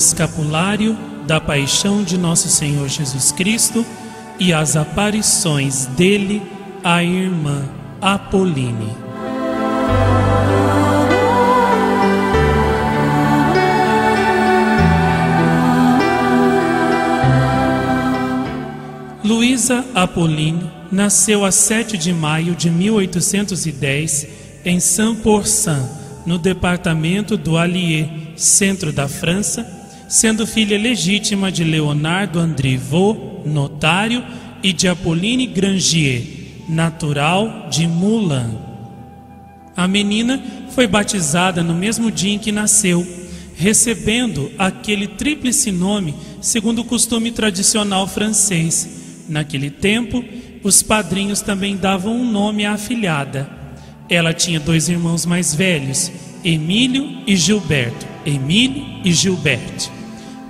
escapulário da paixão de nosso Senhor Jesus Cristo e as aparições dele à irmã Apoline. Luísa Apoline nasceu a 7 de maio de 1810 em Saint-Pourçain, no departamento do Allier, centro da França, sendo filha legítima de Leonardo Andrivaux, notário, e de Apolline Grangier, natural de Moulins. A menina foi batizada no mesmo dia em que nasceu, recebendo aquele tríplice nome segundo o costume tradicional francês. Naquele tempo, os padrinhos também davam um nome à afilhada. Ela tinha 2 irmãos mais velhos, Emílio e Gilberto. Emílio e Gilberte.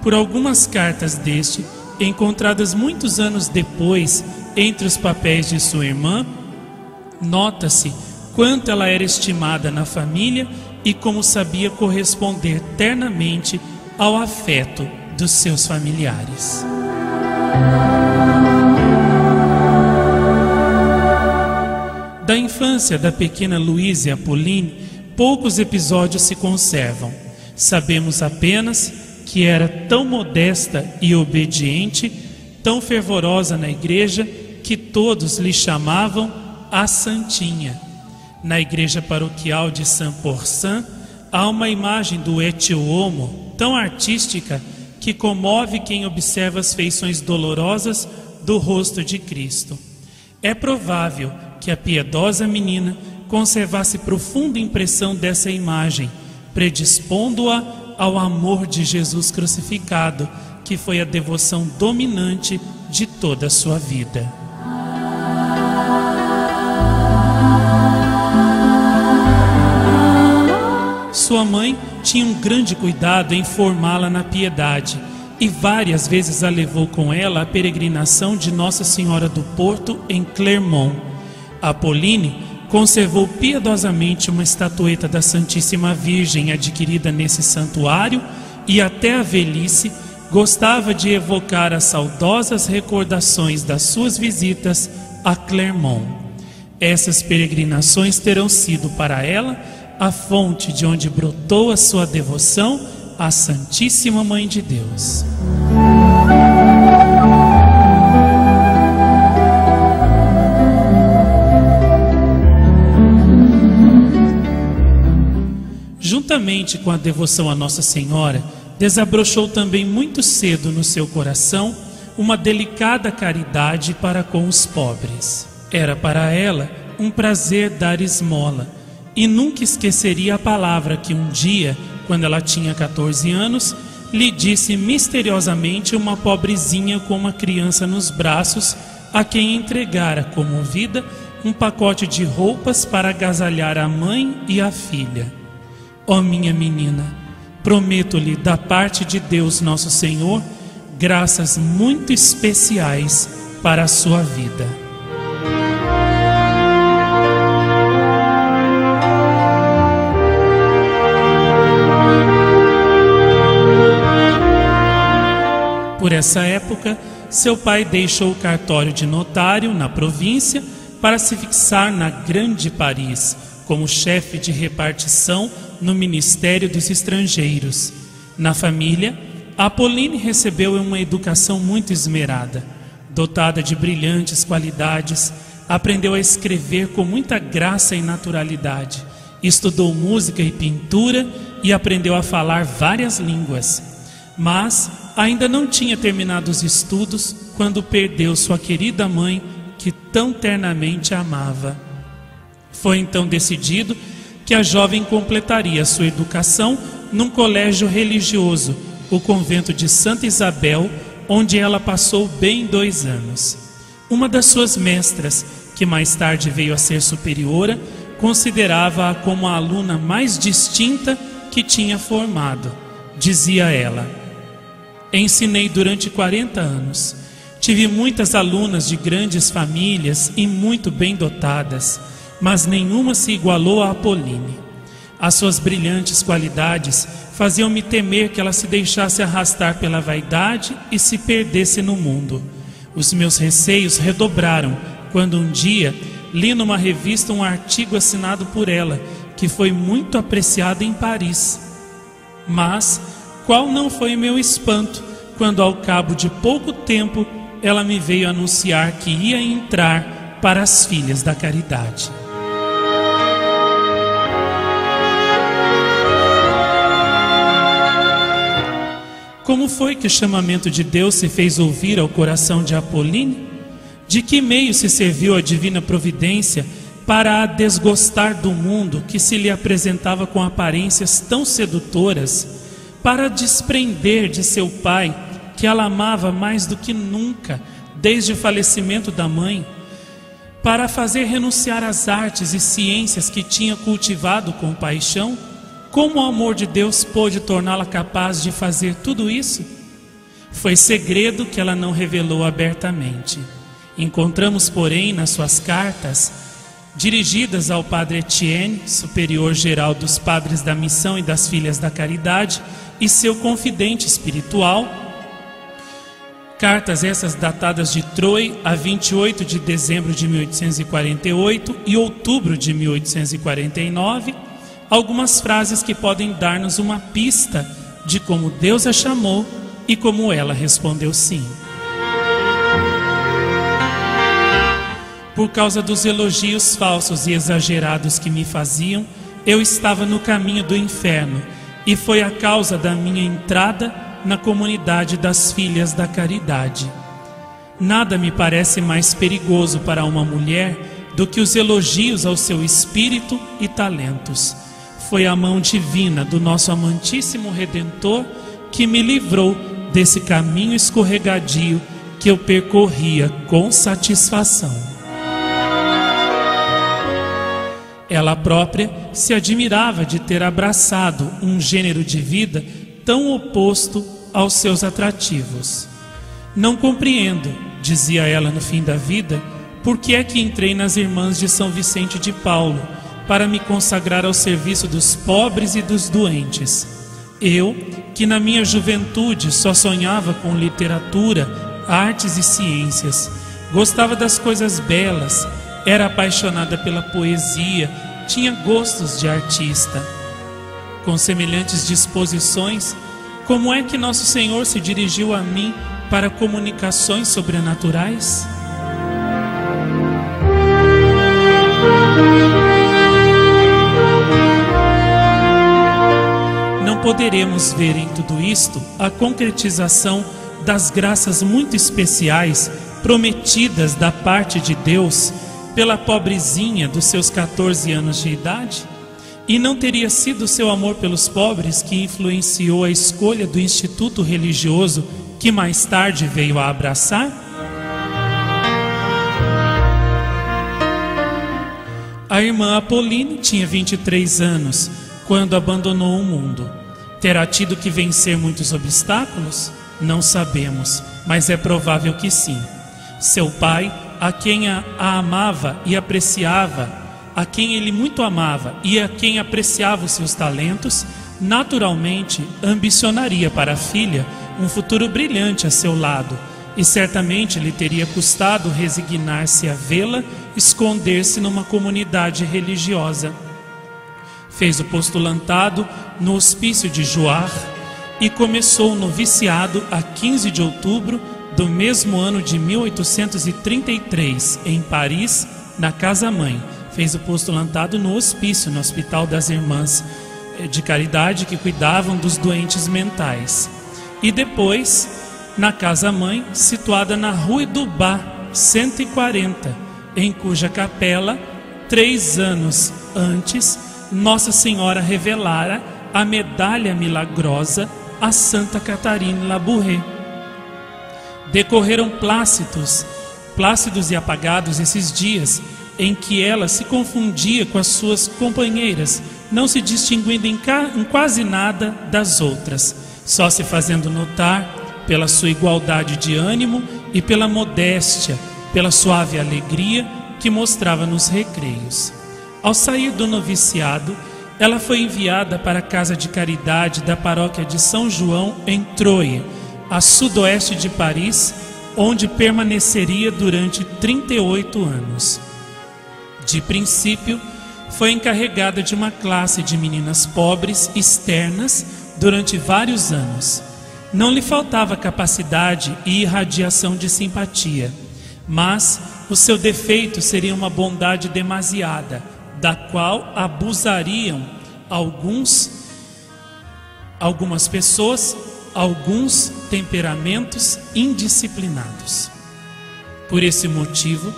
Por algumas cartas deste, encontradas muitos anos depois entre os papéis de sua irmã, nota-se quanto ela era estimada na família e como sabia corresponder ternamente ao afeto dos seus familiares. Da infância da pequena Luísa Apoline, poucos episódios se conservam. Sabemos apenas que era tão modesta e obediente, tão fervorosa na igreja, que todos lhe chamavam a Santinha. Na igreja paroquial de Saint-Pourçain, há uma imagem do Ecce Homo tão artística que comove quem observa as feições dolorosas do rosto de Cristo. É provável que a piedosa menina conservasse profunda impressão dessa imagem, predispondo-a ao amor de Jesus crucificado, que foi a devoção dominante de toda a sua vida. Sua mãe tinha um grande cuidado em formá-la na piedade e várias vezes a levou com ela à peregrinação de Nossa Senhora do Porto em Clermont. Apoline conservou piedosamente uma estatueta da Santíssima Virgem adquirida nesse santuário e até a velhice gostava de evocar as saudosas recordações das suas visitas a Clermont. Essas peregrinações terão sido para ela a fonte de onde brotou a sua devoção à Santíssima Mãe de Deus. Juntamente com a devoção a Nossa Senhora, desabrochou também muito cedo no seu coração uma delicada caridade para com os pobres. Era para ela um prazer dar esmola, e nunca esqueceria a palavra que um dia, quando ela tinha 14 anos, lhe disse misteriosamente uma pobrezinha com uma criança nos braços, a quem entregara, comovida, um pacote de roupas para agasalhar a mãe e a filha. Ó minha menina, prometo-lhe da parte de Deus nosso Senhor, graças muito especiais para a sua vida. Por essa época, seu pai deixou o cartório de notário na província para se fixar na Grande Paris, como chefe de repartição no Ministério dos Estrangeiros. Na família, Apoline recebeu uma educação muito esmerada. Dotada de brilhantes qualidades, aprendeu a escrever com muita graça e naturalidade. Estudou música e pintura e aprendeu a falar várias línguas. Mas ainda não tinha terminado os estudos quando perdeu sua querida mãe, que tão ternamente a amava. Foi então decidido que a jovem completaria sua educação num colégio religioso, o convento de Santa Isabel, onde ela passou bem 2 anos. Uma das suas mestras, que mais tarde veio a ser superiora, considerava-a como a aluna mais distinta que tinha formado. Dizia ela: ensinei durante 40 anos. Tive muitas alunas de grandes famílias e muito bem dotadas, mas nenhuma se igualou a Apoline. As suas brilhantes qualidades faziam-me temer que ela se deixasse arrastar pela vaidade e se perdesse no mundo. Os meus receios redobraram quando um dia li numa revista um artigo assinado por ela, que foi muito apreciado em Paris. Mas qual não foi meu espanto quando, ao cabo de pouco tempo, ela me veio anunciar que ia entrar para as Filhas da Caridade. Como foi que o chamamento de Deus se fez ouvir ao coração de Apolline? De que meio se serviu a divina providência para a desgostar do mundo que se lhe apresentava com aparências tão sedutoras, para desprender de seu pai, que ela amava mais do que nunca, desde o falecimento da mãe, para fazer renunciar às artes e ciências que tinha cultivado com paixão? Como o amor de Deus pôde torná-la capaz de fazer tudo isso? Foi segredo que ela não revelou abertamente. Encontramos, porém, nas suas cartas, dirigidas ao Padre Etienne, superior geral dos Padres da Missão e das Filhas da Caridade, e seu confidente espiritual, cartas essas datadas de Troyes a 28 de dezembro de 1848 e outubro de 1849, algumas frases que podem dar-nos uma pista de como Deus a chamou e como ela respondeu sim. Por causa dos elogios falsos e exagerados que me faziam, eu estava no caminho do inferno, e foi a causa da minha entrada na comunidade das Filhas da Caridade. Nada me parece mais perigoso para uma mulher do que os elogios ao seu espírito e talentos. Foi a mão divina do nosso amantíssimo Redentor que me livrou desse caminho escorregadio que eu percorria com satisfação. Ela própria se admirava de ter abraçado um gênero de vida tão oposto aos seus atrativos. Não compreendo, dizia ela no fim da vida, por que é que entrei nas Irmãs de São Vicente de Paulo, para me consagrar ao serviço dos pobres e dos doentes. Eu, que na minha juventude só sonhava com literatura, artes e ciências, gostava das coisas belas, era apaixonada pela poesia, tinha gostos de artista. Com semelhantes disposições, como é que Nosso Senhor se dirigiu a mim para comunicações sobrenaturais? Não poderemos ver em tudo isto a concretização das graças muito especiais prometidas da parte de Deus pela pobrezinha dos seus 14 anos de idade? E não teria sido seu amor pelos pobres que influenciou a escolha do instituto religioso que mais tarde veio a abraçar? A irmã Apolline tinha 23 anos quando abandonou o mundo. Terá tido que vencer muitos obstáculos? Não sabemos, mas é provável que sim. Seu pai, a quem a amava e apreciava, a quem ele muito amava e a quem apreciava os seus talentos, naturalmente ambicionaria para a filha um futuro brilhante a seu lado, e certamente lhe teria custado resignar-se a vê-la esconder-se numa comunidade religiosa. Fez o postulantado no hospício de Jouarre e começou o noviciado a 15 de outubro do mesmo ano de 1833, em Paris, na casa-mãe. Fez o postulantado no hospício, no Hospital das Irmãs de Caridade, que cuidavam dos doentes mentais. E depois, na casa-mãe, situada na Rue du Bas, 140, em cuja capela, 3 anos antes, Nossa Senhora revelara a medalha milagrosa a Santa Catarine Labouré. Decorreram plácidos e apagados esses dias em que ela se confundia com as suas companheiras, não se distinguindo em quase nada das outras, só se fazendo notar pela sua igualdade de ânimo e pela modéstia, pela suave alegria que mostrava nos recreios. Ao sair do noviciado, ela foi enviada para a casa de caridade da paróquia de São João, em Troyes, a sudoeste de Paris, onde permaneceria durante 38 anos. De princípio, foi encarregada de uma classe de meninas pobres externas durante vários anos. Não lhe faltava capacidade e irradiação de simpatia, mas o seu defeito seria uma bondade demasiada, da qual abusariam algumas pessoas, alguns temperamentos indisciplinados. Por esse motivo,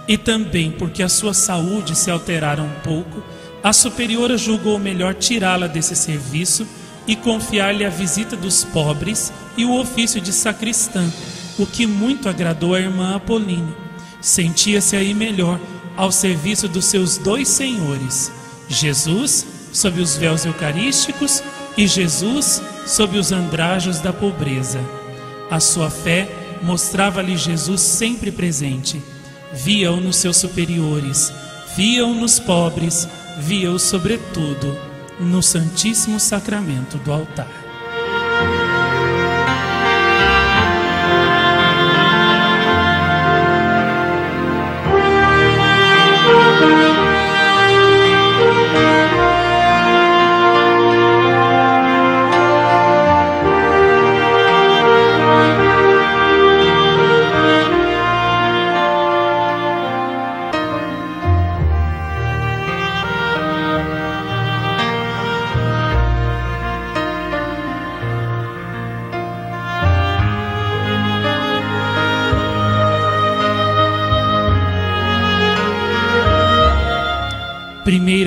e também porque a sua saúde se alterara um pouco, a superiora julgou melhor tirá-la desse serviço e confiar-lhe a visita dos pobres e o ofício de sacristã, o que muito agradou à irmã Apolline. Sentia-se aí melhor ao serviço dos seus dois senhores, Jesus sob os véus eucarísticos e Jesus sob os andrajos da pobreza. A sua fé mostrava-lhe Jesus sempre presente. Via-o nos seus superiores, via-o nos pobres, via-o sobretudo no Santíssimo Sacramento do altar.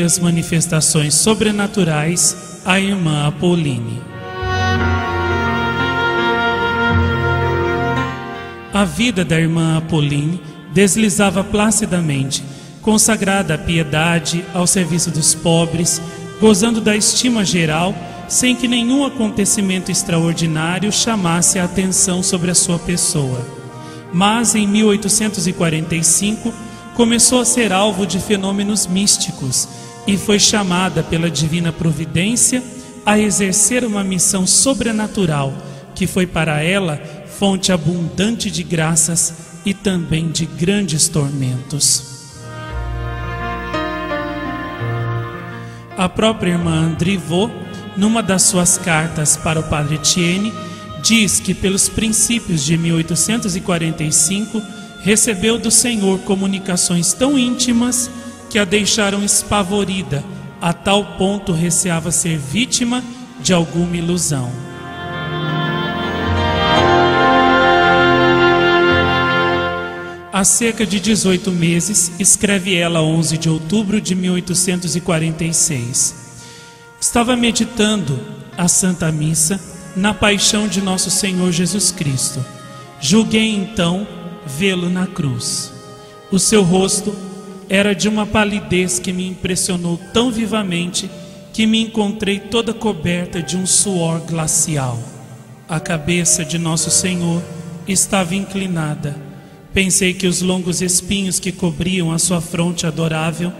Primeiras manifestações sobrenaturais à irmã Apolline. A vida da irmã Apolline deslizava placidamente, consagrada à piedade, ao serviço dos pobres, gozando da estima geral, sem que nenhum acontecimento extraordinário chamasse a atenção sobre a sua pessoa. Mas em 1845 começou a ser alvo de fenômenos místicos e foi chamada pela divina providência a exercer uma missão sobrenatural, que foi para ela fonte abundante de graças e também de grandes tormentos. A própria irmã Andrivaux, numa das suas cartas para o padre Etienne, diz que pelos princípios de 1845 recebeu do Senhor comunicações tão íntimas que a deixaram espavorida, a tal ponto receava ser vítima de alguma ilusão. Há cerca de 18 meses, escreve ela 11 de outubro de 1846. Estava meditando a Santa Missa na paixão de nosso Senhor Jesus Cristo. Julguei então vê-lo na cruz. O seu rosto era de uma palidez que me impressionou tão vivamente que me encontrei toda coberta de um suor glacial. A cabeça de nosso Senhor estava inclinada. Pensei que os longos espinhos que cobriam a sua fronte adorável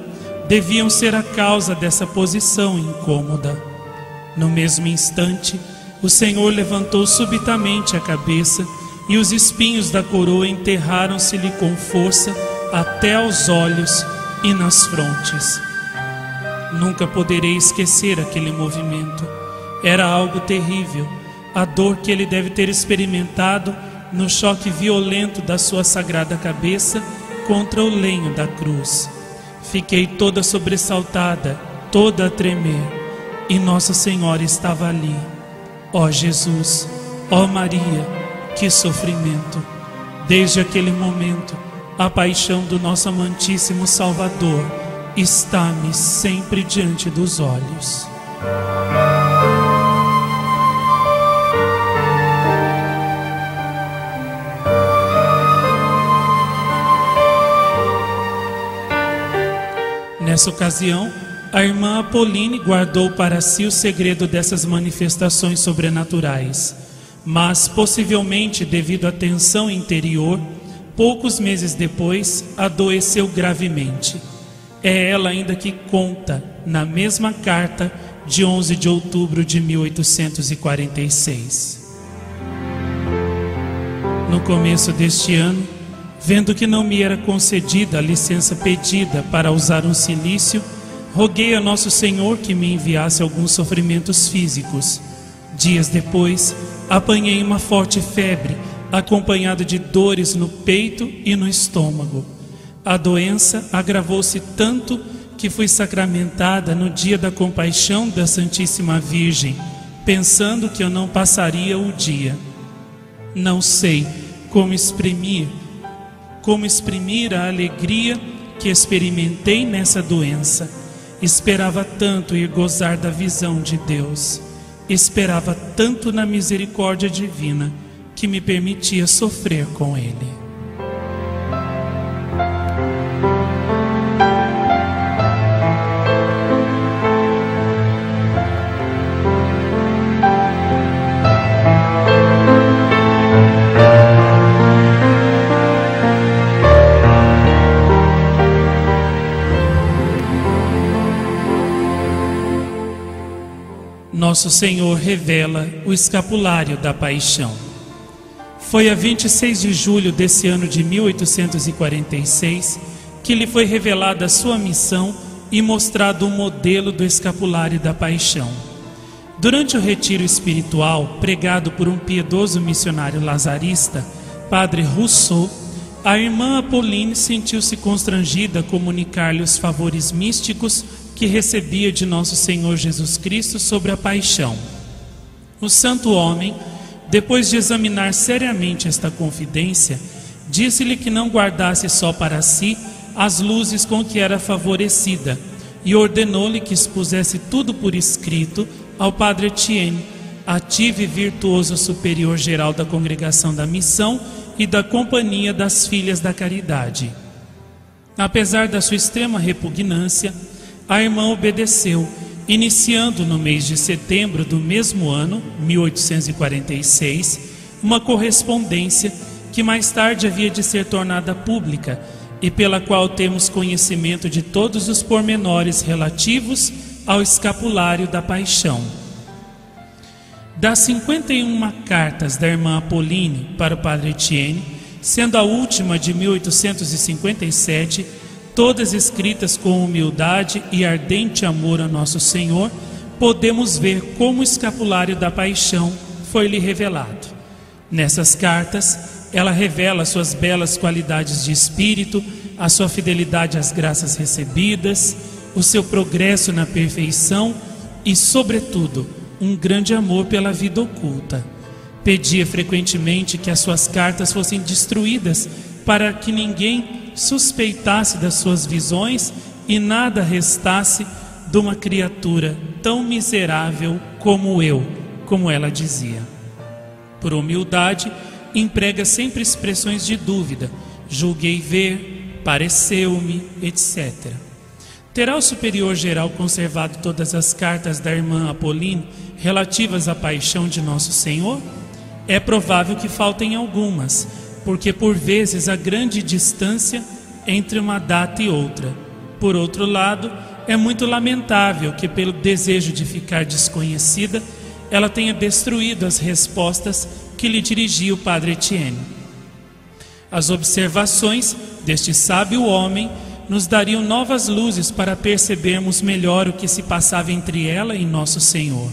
deviam ser a causa dessa posição incômoda. No mesmo instante, o Senhor levantou subitamente a cabeça e os espinhos da coroa enterraram-se-lhe com força até aos olhos e nas frontes. Nunca poderei esquecer aquele movimento. Era algo terrível, a dor que ele deve ter experimentado no choque violento da sua sagrada cabeça contra o lenho da cruz. Fiquei toda sobressaltada, toda a tremer, e Nossa Senhora estava ali. Ó Jesus, ó Maria, que sofrimento! Desde aquele momento, a paixão do nosso amantíssimo Salvador está-me sempre diante dos olhos. Nessa ocasião, a irmã Apolline guardou para si o segredo dessas manifestações sobrenaturais, mas possivelmente devido à tensão interior, poucos meses depois adoeceu gravemente. É ela ainda que conta na mesma carta de 11 de outubro de 1846. No começo deste ano, vendo que não me era concedida a licença pedida para usar um cilício, roguei a Nosso Senhor que me enviasse alguns sofrimentos físicos. Dias depois, apanhei uma forte febre, acompanhada de dores no peito e no estômago. A doença agravou-se tanto que fui sacramentada no dia da compaixão da Santíssima Virgem, pensando que eu não passaria o dia. Não sei como exprimir a alegria que experimentei nessa doença. Esperava tanto ir gozar da visão de Deus. Esperava tanto na misericórdia divina que me permitia sofrer com Ele. Nosso Senhor revela o escapulário da paixão. Foi a 26 de julho desse ano de 1846 que lhe foi revelada a sua missão e mostrado o modelo do escapulário da paixão. Durante o retiro espiritual pregado por um piedoso missionário lazarista, Padre Rousseau, a irmã Apolline sentiu-se constrangida a comunicar-lhe os favores místicos que recebia de Nosso Senhor Jesus Cristo sobre a paixão. O santo homem, depois de examinar seriamente esta confidência, disse-lhe que não guardasse só para si as luzes com que era favorecida e ordenou-lhe que expusesse tudo por escrito ao Padre Etienne, ativo e virtuoso superior geral da Congregação da Missão e da Companhia das Filhas da Caridade. Apesar da sua extrema repugnância, a irmã obedeceu, iniciando no mês de setembro do mesmo ano, 1846, uma correspondência que mais tarde havia de ser tornada pública e pela qual temos conhecimento de todos os pormenores relativos ao escapulário da paixão. Das 51 cartas da irmã Apolline para o Padre Etienne, sendo a última de 1857, todas escritas com humildade e ardente amor a Nosso Senhor, podemos ver como o escapulário da paixão foi-lhe revelado. Nessas cartas, ela revela suas belas qualidades de espírito, a sua fidelidade às graças recebidas, o seu progresso na perfeição e, sobretudo, um grande amor pela vida oculta. Pedia frequentemente que as suas cartas fossem destruídas para que ninguém suspeitasse das suas visões e nada restasse de uma criatura tão miserável como eu, como ela dizia. Por humildade, emprega sempre expressões de dúvida: julguei ver, pareceu-me, etc. Terá o superior geral conservado todas as cartas da irmã Apolline relativas à paixão de Nosso Senhor? É provável que faltem algumas, porque por vezes há grande distância entre uma data e outra. Por outro lado, é muito lamentável que, pelo desejo de ficar desconhecida, ela tenha destruído as respostas que lhe dirigia o Padre Etienne. As observações deste sábio homem nos dariam novas luzes para percebermos melhor o que se passava entre ela e Nosso Senhor.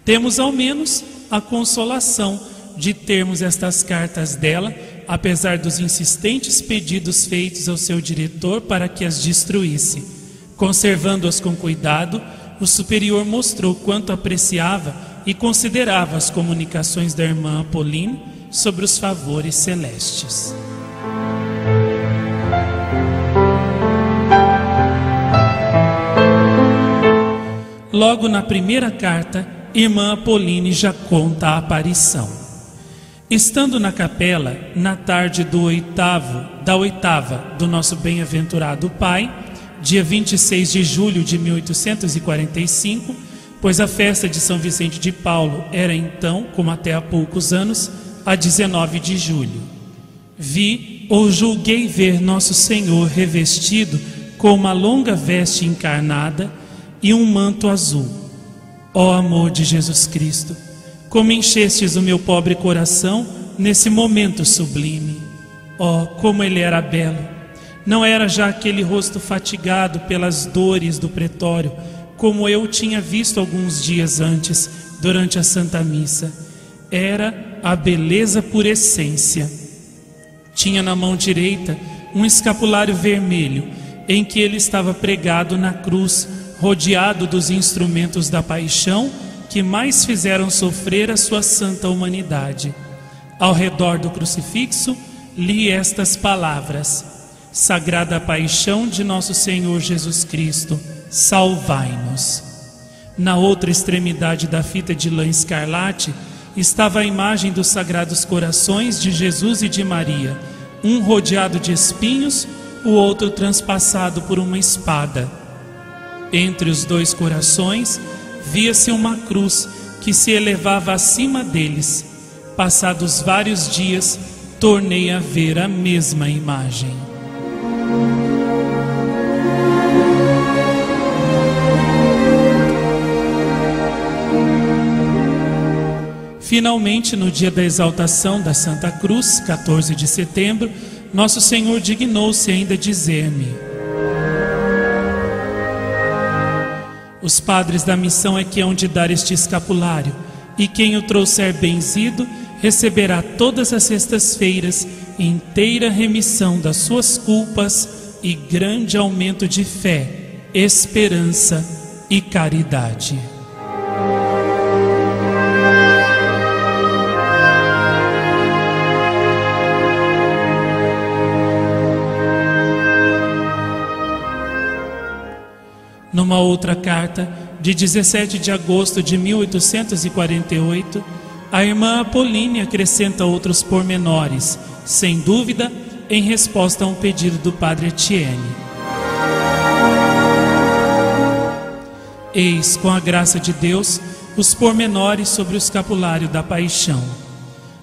Temos ao menos a consolação de termos estas cartas dela, apesar dos insistentes pedidos feitos ao seu diretor para que as destruísse. Conservando-as com cuidado, o superior mostrou quanto apreciava e considerava as comunicações da irmã Apolline sobre os favores celestes. Logo na primeira carta, irmã Apolline já conta a aparição. Estando na capela, na tarde da oitava do nosso bem-aventurado Pai, dia 26 de julho de 1845, pois a festa de São Vicente de Paulo era então, como até há poucos anos, a 19 de julho. Vi ou julguei ver Nosso Senhor revestido com uma longa veste encarnada e um manto azul. Ó amor de Jesus Cristo, como enchestes o meu pobre coração nesse momento sublime. Oh, como ele era belo! Não era já aquele rosto fatigado pelas dores do pretório, como eu tinha visto alguns dias antes, durante a Santa Missa. Era a beleza por essência. Tinha na mão direita um escapulário vermelho, em que ele estava pregado na cruz, rodeado dos instrumentos da paixão que mais fizeram sofrer a sua santa humanidade. Ao redor do crucifixo, li estas palavras: Sagrada Paixão de Nosso Senhor Jesus Cristo, salvai-nos. Na outra extremidade da fita de lã escarlate estava a imagem dos Sagrados Corações de Jesus e de Maria, um rodeado de espinhos, o outro transpassado por uma espada. Entre os dois corações via-se uma cruz que se elevava acima deles. Passados vários dias, tornei a ver a mesma imagem. Finalmente, no dia da exaltação da Santa Cruz, 14 de setembro, Nosso Senhor dignou-se ainda dizer-me: os padres da missão é que hão de dar este escapulário, e quem o trouxer benzido receberá todas as sextas-feiras inteira remissão das suas culpas e grande aumento de fé, esperança e caridade. Numa outra carta, de 17 de agosto de 1848, a irmã Apolínea acrescenta outros pormenores, sem dúvida, em resposta a um pedido do padre Etienne. Eis, com a graça de Deus, os pormenores sobre o escapulário da paixão.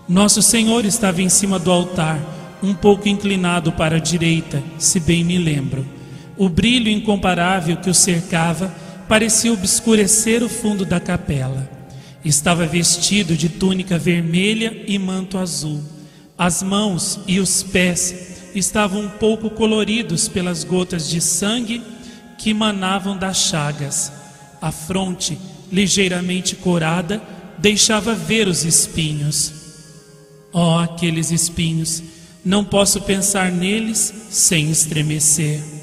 Nosso Senhor estava em cima do altar, um pouco inclinado para a direita, se bem me lembro. O brilho incomparável que o cercava parecia obscurecer o fundo da capela. Estava vestido de túnica vermelha e manto azul. As mãos e os pés estavam um pouco coloridos pelas gotas de sangue que manavam das chagas. A fronte, ligeiramente corada, deixava ver os espinhos. Oh, aqueles espinhos! Não posso pensar neles sem estremecer.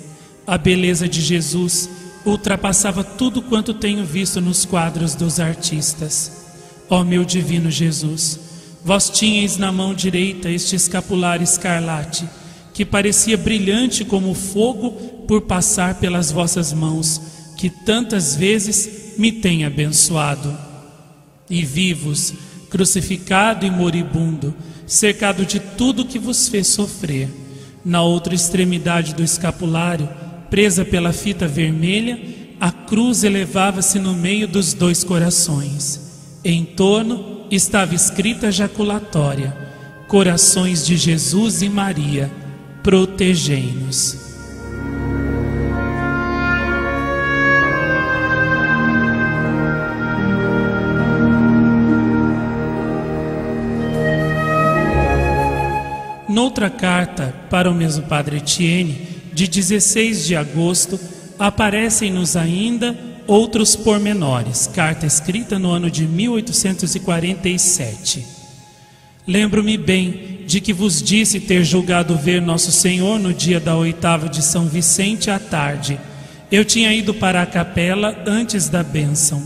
A beleza de Jesus ultrapassava tudo quanto tenho visto nos quadros dos artistas. Ó meu divino Jesus, vós tinhais na mão direita este escapulário escarlate, que parecia brilhante como fogo por passar pelas vossas mãos, que tantas vezes me tem abençoado. E vi-vos, crucificado e moribundo, cercado de tudo que vos fez sofrer. Na outra extremidade do escapulário, presa pela fita vermelha, a cruz elevava-se no meio dos dois corações. Em torno estava escrita a jaculatória: Corações de Jesus e Maria, protegei-nos. Noutra carta para o mesmo padre Etienne, de 16 de agosto, aparecem-nos ainda outros pormenores. Carta escrita no ano de 1847. Lembro-me bem de que vos disse ter julgado ver Nosso Senhor no dia da oitava de São Vicente à tarde. Eu tinha ido para a capela antes da bênção.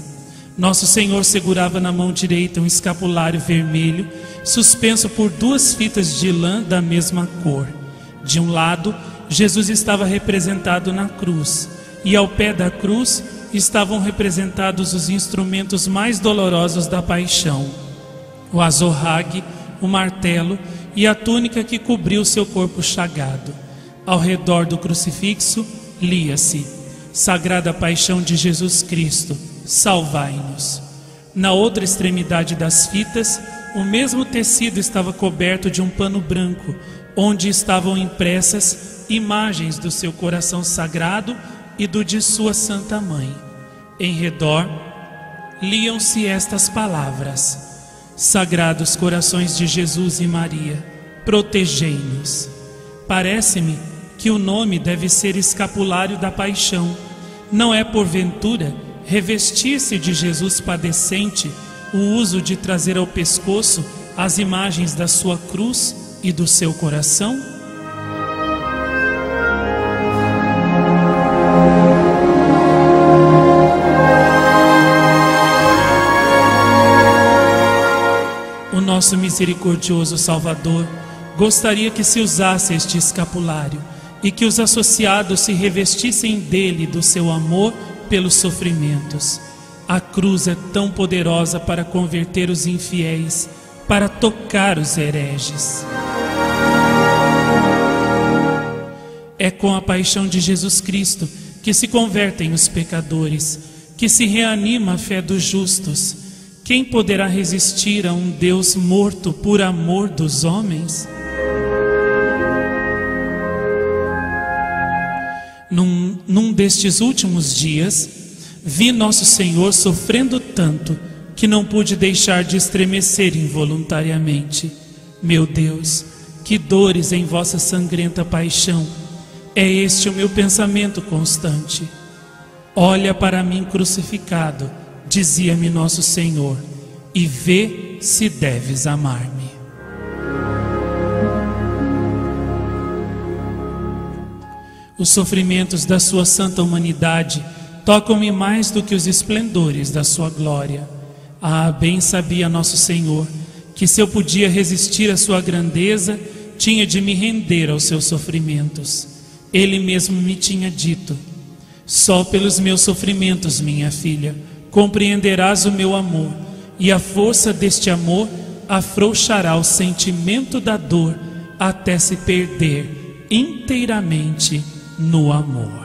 Nosso Senhor segurava na mão direita um escapulário vermelho, suspenso por duas fitas de lã da mesma cor. De um lado, Jesus estava representado na cruz, e ao pé da cruz estavam representados os instrumentos mais dolorosos da paixão: o azorrague, o martelo e a túnica que cobriu seu corpo chagado. Ao redor do crucifixo lia-se: Sagrada Paixão de Jesus Cristo, salvai-nos. Na outra extremidade das fitas, o mesmo tecido estava coberto de um pano branco, onde estavam impressas imagens do seu coração sagrado e do de sua Santa Mãe. Em redor, liam-se estas palavras: Sagrados corações de Jesus e Maria, protegei-nos. Parece-me que o nome deve ser Escapulário da Paixão. Não é, porventura, revestir-se de Jesus padecente o uso de trazer ao pescoço as imagens da sua cruz e do seu coração? O nosso misericordioso Salvador gostaria que se usasse este escapulário e que os associados se revestissem dele e do seu amor pelos sofrimentos. A cruz é tão poderosa para converter os infiéis, para tocar os hereges. É com a paixão de Jesus Cristo que se convertem os pecadores, que se reanima a fé dos justos. Quem poderá resistir a um Deus morto por amor dos homens? Num destes últimos dias, vi Nosso Senhor sofrendo tanto que não pude deixar de estremecer involuntariamente. Meu Deus, que dores em vossa sangrenta paixão! É este o meu pensamento constante. Olha para mim crucificado, dizia-me Nosso Senhor, e vê se deves amar-me. Os sofrimentos da sua santa humanidade tocam-me mais do que os esplendores da sua glória. Ah, bem sabia Nosso Senhor que se eu podia resistir à sua grandeza, tinha de me render aos seus sofrimentos. Ele mesmo me tinha dito: só pelos meus sofrimentos, minha filha, compreenderás o meu amor, e a força deste amor afrouxará o sentimento da dor até se perder inteiramente no amor.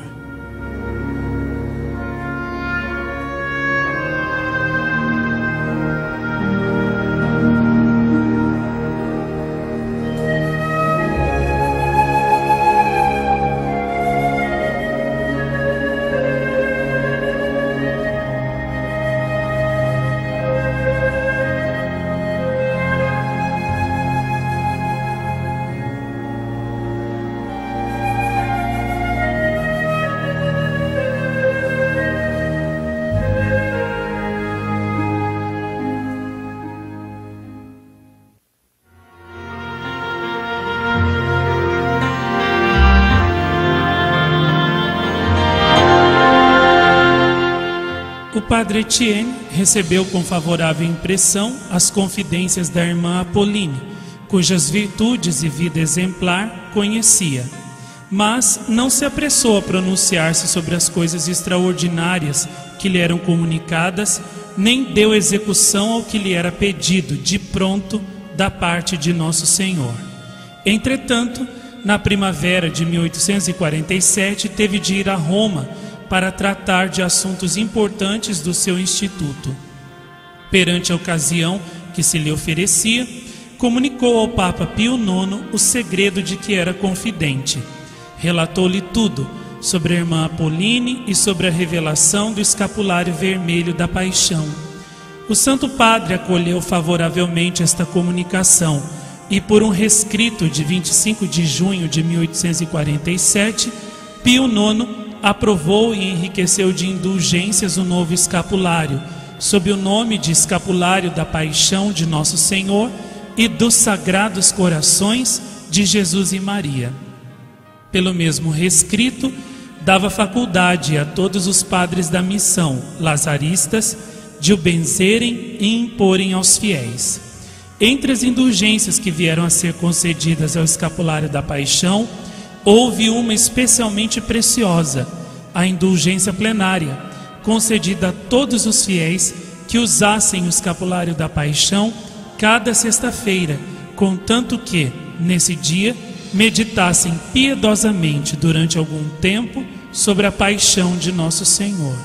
O padre Etienne recebeu com favorável impressão as confidências da irmã Apolline, cujas virtudes e vida exemplar conhecia, mas não se apressou a pronunciar-se sobre as coisas extraordinárias que lhe eram comunicadas, nem deu execução ao que lhe era pedido de pronto da parte de Nosso Senhor. Entretanto, na primavera de 1847, teve de ir a Roma para tratar de assuntos importantes do seu instituto. Perante a ocasião que se lhe oferecia, comunicou ao Papa Pio IX o segredo de que era confidente. Relatou-lhe tudo sobre a irmã Apolline e sobre a revelação do escapulário vermelho da paixão. O Santo Padre acolheu favoravelmente esta comunicação e, por um rescrito de 25 de junho de 1847, Pio IX aprovou e enriqueceu de indulgências o novo escapulário, sob o nome de Escapulário da Paixão de Nosso Senhor e dos Sagrados Corações de Jesus e Maria. Pelo mesmo rescrito, dava faculdade a todos os padres da missão lazaristas de o benzerem e imporem aos fiéis. Entre as indulgências que vieram a ser concedidas ao Escapulário da Paixão, houve uma especialmente preciosa, a indulgência plenária, concedida a todos os fiéis que usassem o escapulário da paixão cada sexta-feira, contanto que, nesse dia, meditassem piedosamente durante algum tempo sobre a paixão de Nosso Senhor.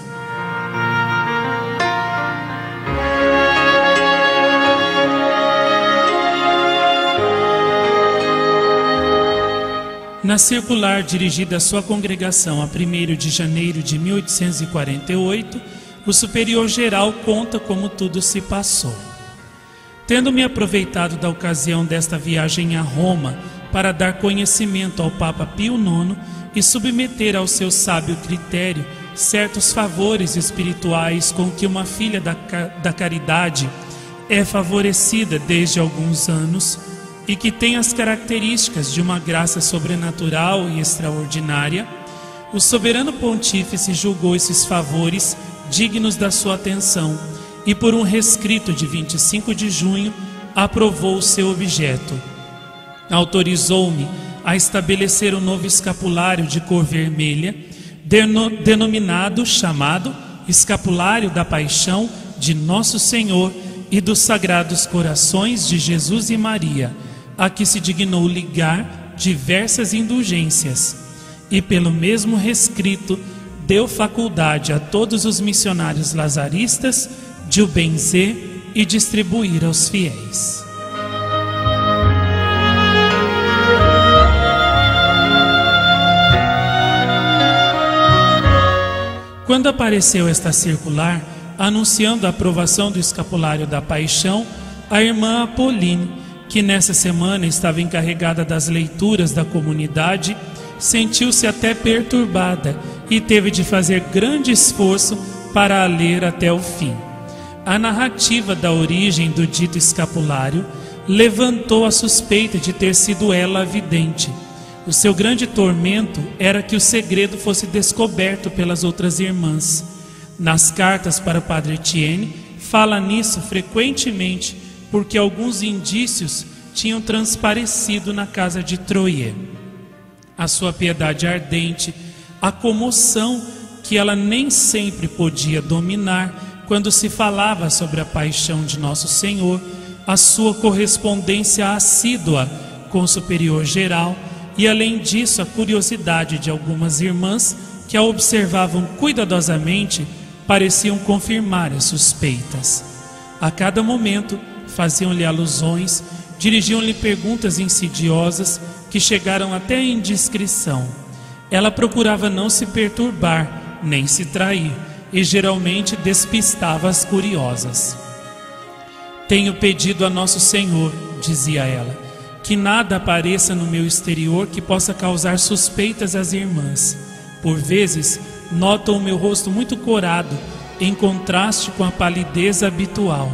Na circular dirigida à sua congregação a 1º de janeiro de 1848, o superior-geral conta como tudo se passou. Tendo-me aproveitado da ocasião desta viagem a Roma para dar conhecimento ao Papa Pio IX e submeter ao seu sábio critério certos favores espirituais com que uma filha da caridade é favorecida desde alguns anos e que tem as características de uma graça sobrenatural e extraordinária, o soberano pontífice julgou esses favores dignos da sua atenção e, por um rescrito de 25 de junho, aprovou o seu objeto. Autorizou-me a estabelecer um novo escapulário de cor vermelha, chamado Escapulário da Paixão de Nosso Senhor e dos Sagrados Corações de Jesus e Maria, a que se dignou ligar diversas indulgências, e pelo mesmo rescrito deu faculdade a todos os missionários lazaristas de o benzer e distribuir aos fiéis. Quando apareceu esta circular, anunciando a aprovação do Escapulário da Paixão, a irmã Apolline, que nessa semana estava encarregada das leituras da comunidade, sentiu-se até perturbada e teve de fazer grande esforço para a ler até o fim. A narrativa da origem do dito escapulário levantou a suspeita de ter sido ela a vidente. O seu grande tormento era que o segredo fosse descoberto pelas outras irmãs. Nas cartas para o padre Etienne, fala nisso frequentemente, porque alguns indícios tinham transparecido na casa de Troyes. A sua piedade ardente, a comoção que ela nem sempre podia dominar quando se falava sobre a paixão de Nosso Senhor, a sua correspondência assídua com o superior-geral e, além disso, a curiosidade de algumas irmãs que a observavam cuidadosamente pareciam confirmar as suspeitas. A cada momento faziam-lhe alusões, dirigiam-lhe perguntas insidiosas que chegaram até a indiscrição. Ela procurava não se perturbar, nem se trair, e geralmente despistava as curiosas. Tenho pedido a Nosso Senhor, dizia ela, que nada apareça no meu exterior que possa causar suspeitas às irmãs. Por vezes, notam o meu rosto muito corado, em contraste com a palidez habitual,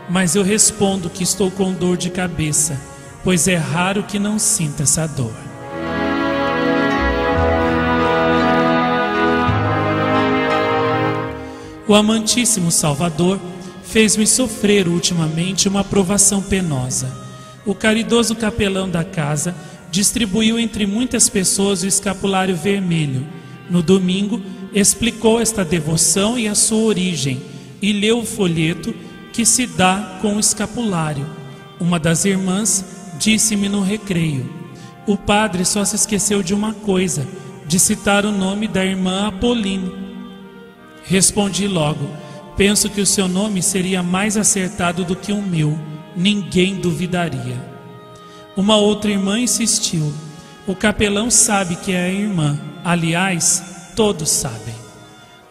mas eu respondo que estou com dor de cabeça, pois é raro que não sinta essa dor. O amantíssimo Salvador fez-me sofrer ultimamente uma provação penosa. O caridoso capelão da casa distribuiu entre muitas pessoas o escapulário vermelho. No domingo, explicou esta devoção e a sua origem, e leu o folheto que se dá com o escapulário. Uma das irmãs disse-me no recreio: o padre só se esqueceu de uma coisa, de citar o nome da irmã Apolline. Respondi logo: penso que o seu nome seria mais acertado do que o meu, ninguém duvidaria. Uma outra irmã insistiu: o capelão sabe que é a irmã, aliás, todos sabem.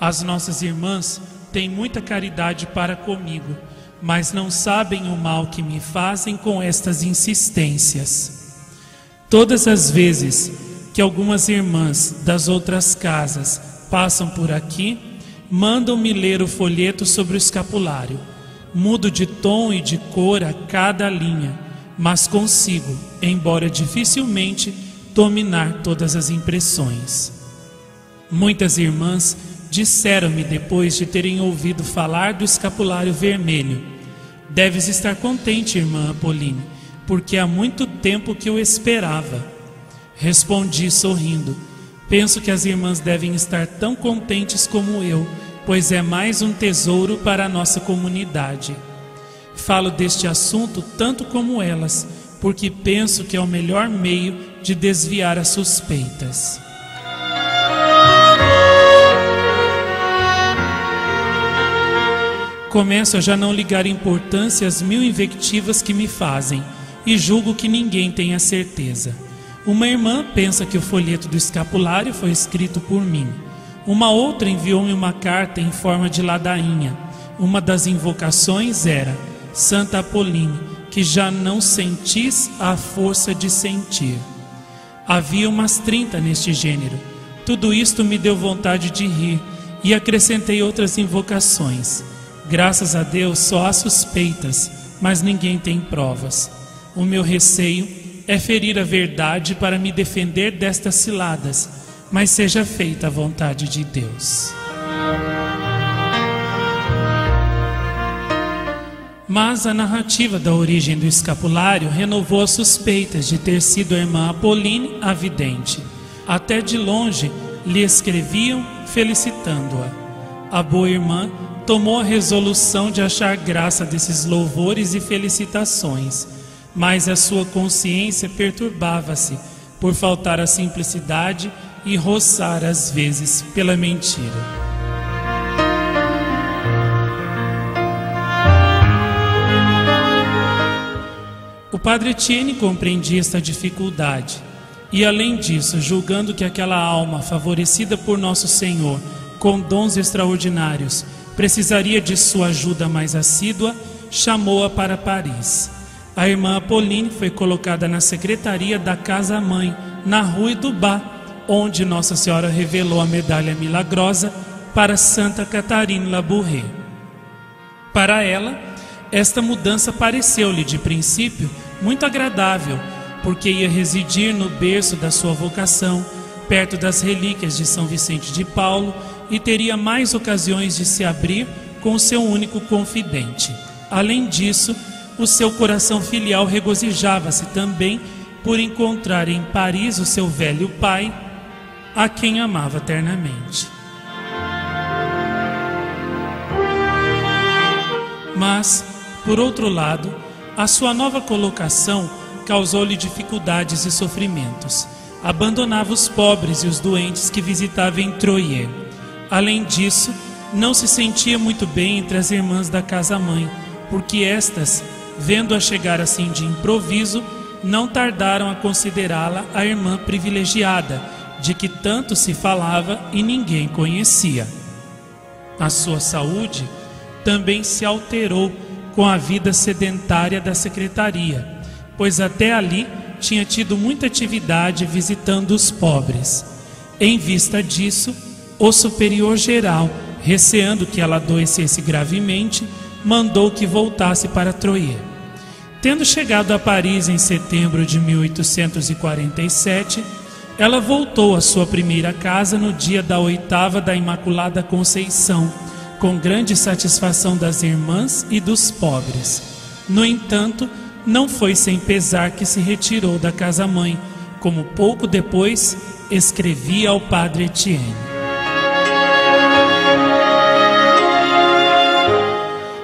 As nossas irmãs têm muita caridade para comigo, mas não sabem o mal que me fazem com estas insistências. Todas as vezes que algumas irmãs das outras casas passam por aqui, mandam-me ler o folheto sobre o escapulário. Mudo de tom e de cor a cada linha, mas consigo, embora dificilmente, dominar todas as impressões. Muitas irmãs disseram-me depois de terem ouvido falar do escapulário vermelho: deves estar contente, irmã Apolline, porque há muito tempo que eu esperava. Respondi sorrindo: penso que as irmãs devem estar tão contentes como eu, pois é mais um tesouro para a nossa comunidade. Falo deste assunto tanto como elas, porque penso que é o melhor meio de desviar as suspeitas. Começo a já não ligar importância às 1000 invectivas que me fazem, e julgo que ninguém tem a certeza. Uma irmã pensa que o folheto do escapulário foi escrito por mim. Uma outra enviou-me uma carta em forma de ladainha. Uma das invocações era: Santa Apolline, que já não sentis a força de sentir. Havia umas 30 neste gênero. Tudo isto me deu vontade de rir e acrescentei outras invocações. Graças a Deus só há suspeitas, mas ninguém tem provas. O meu receio é ferir a verdade para me defender destas ciladas, mas seja feita a vontade de Deus. Mas a narrativa da origem do escapulário renovou as suspeitas de ter sido a irmã Apolline a vidente. Até de longe lhe escreviam felicitando-a. A boa irmã tomou a resolução de achar graça desses louvores e felicitações, mas a sua consciência perturbava-se por faltar à simplicidade e roçar às vezes pela mentira. O padre Etienne compreendia esta dificuldade e, além disso, julgando que aquela alma favorecida por Nosso Senhor com dons extraordinários precisaria de sua ajuda mais assídua, chamou-a para Paris. A irmã Apolline foi colocada na secretaria da Casa-Mãe, na Rue du Bas, onde Nossa Senhora revelou a medalha milagrosa para Santa Catherine Labouré. Para ela, esta mudança pareceu-lhe, de princípio, muito agradável, porque ia residir no berço da sua vocação, perto das relíquias de São Vicente de Paulo, e teria mais ocasiões de se abrir com o seu único confidente. Além disso, o seu coração filial regozijava-se também por encontrar em Paris o seu velho pai, a quem amava eternamente. Mas, por outro lado, a sua nova colocação causou-lhe dificuldades e sofrimentos. Abandonava os pobres e os doentes que visitava em Troyes. Além disso, não se sentia muito bem entre as irmãs da Casa-Mãe, porque estas, vendo-a chegar assim de improviso, não tardaram a considerá-la a irmã privilegiada, de que tanto se falava e ninguém conhecia. A sua saúde também se alterou com a vida sedentária da secretaria, pois até ali tinha tido muita atividade visitando os pobres. Em vista disso, o superior geral, receando que ela adoecesse gravemente, mandou que voltasse para Troyes. Tendo chegado a Paris em setembro de 1847, ela voltou à sua primeira casa no dia da 8ª da Imaculada Conceição, com grande satisfação das irmãs e dos pobres. No entanto, não foi sem pesar que se retirou da Casa-Mãe, como pouco depois escrevia ao padre Etienne.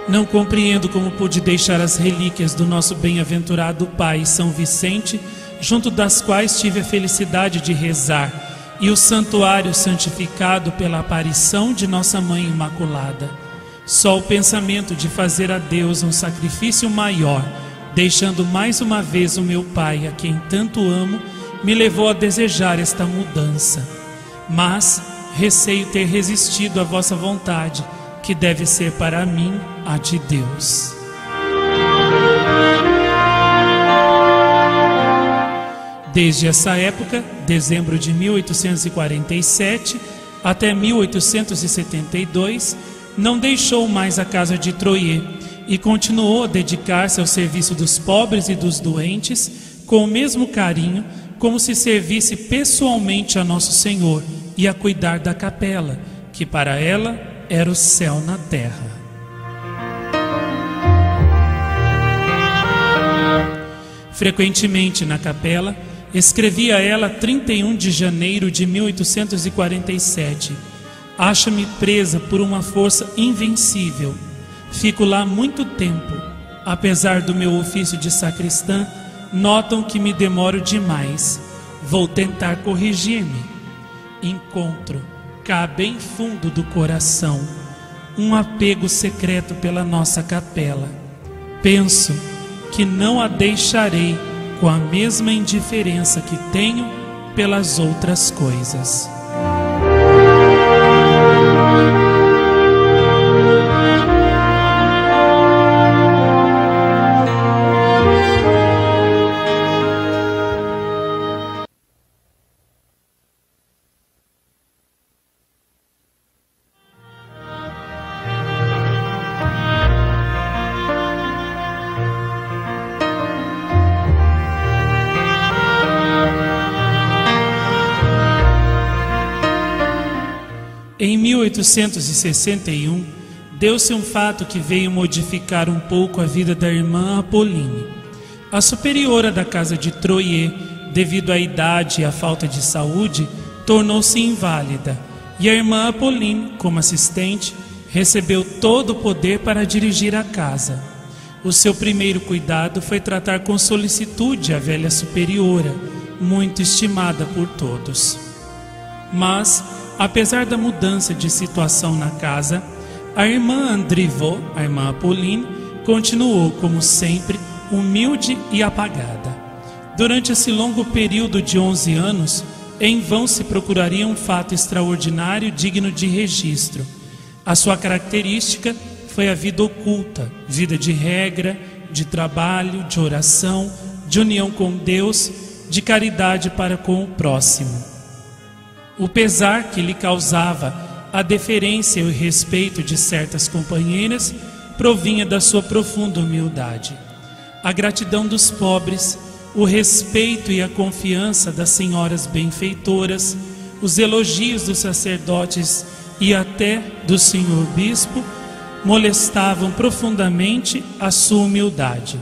Não compreendo como pude deixar as relíquias do nosso bem-aventurado pai São Vicente, junto das quais tive a felicidade de rezar, e o santuário santificado pela aparição de Nossa Mãe Imaculada. Só o pensamento de fazer a Deus um sacrifício maior, deixando mais uma vez o meu pai, a quem tanto amo, me levou a desejar esta mudança. Mas receio ter resistido à vossa vontade, que deve ser para mim a de Deus. Desde essa época, dezembro de 1847 até 1872, não deixou mais a casa de Troyes e continuou a dedicar-se ao serviço dos pobres e dos doentes com o mesmo carinho como se servisse pessoalmente a Nosso Senhor e a cuidar da capela, que para ela era o céu na terra. Frequentemente na capela, escrevia ela 31 de janeiro de 1847. Acho-me presa por uma força invencível. Fico lá muito tempo. Apesar do meu ofício de sacristã, notam que me demoro demais. Vou tentar corrigir-me. Encontro, cá bem fundo do coração, um apego secreto pela nossa capela. Penso que não a deixarei com a mesma indiferença que tenho pelas outras coisas. Em 1861, deu-se um fato que veio modificar um pouco a vida da irmã Apolline. A superiora da casa de Troyes, devido à idade e à falta de saúde, tornou-se inválida, e a irmã Apolline, como assistente, recebeu todo o poder para dirigir a casa. O seu primeiro cuidado foi tratar com solicitude a velha superiora, muito estimada por todos. Mas, apesar da mudança de situação na casa, a irmã Andrivaux, a irmã Apolline, continuou, como sempre, humilde e apagada. Durante esse longo período de 11 anos, em vão se procuraria um fato extraordinário digno de registro. A sua característica foi a vida oculta, vida de regra, de trabalho, de oração, de união com Deus, de caridade para com o próximo. O pesar que lhe causava a deferência e o respeito de certas companheiras provinha da sua profunda humildade. A gratidão dos pobres, o respeito e a confiança das senhoras benfeitoras, os elogios dos sacerdotes e até do senhor bispo molestavam profundamente a sua humildade.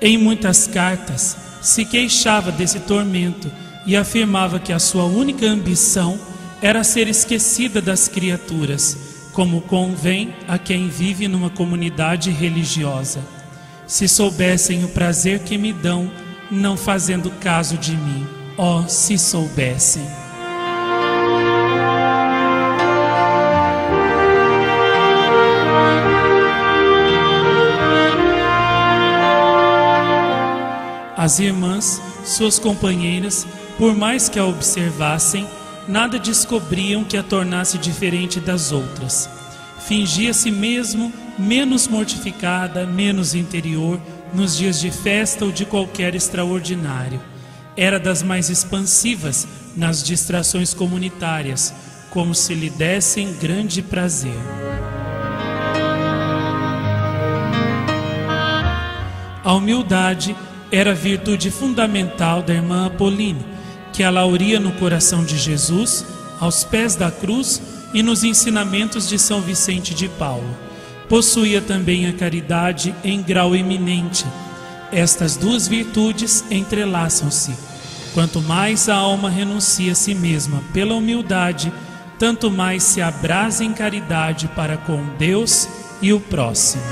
Em muitas cartas se queixava desse tormento e afirmava que a sua única ambição era ser esquecida das criaturas, como convém a quem vive numa comunidade religiosa. Se soubessem o prazer que me dão, não fazendo caso de mim, ó, se soubessem. As irmãs, suas companheiras, por mais que a observassem, nada descobriam que a tornasse diferente das outras. Fingia-se mesmo menos mortificada, menos interior, nos dias de festa ou de qualquer extraordinário. Era das mais expansivas nas distrações comunitárias, como se lhe dessem grande prazer. A humildade era a virtude fundamental da irmã Apolline, que ela auria no coração de Jesus, aos pés da cruz e nos ensinamentos de São Vicente de Paulo. Possuía também a caridade em grau eminente. Estas duas virtudes entrelaçam-se. Quanto mais a alma renuncia a si mesma pela humildade, tanto mais se abrasa em caridade para com Deus e o próximo.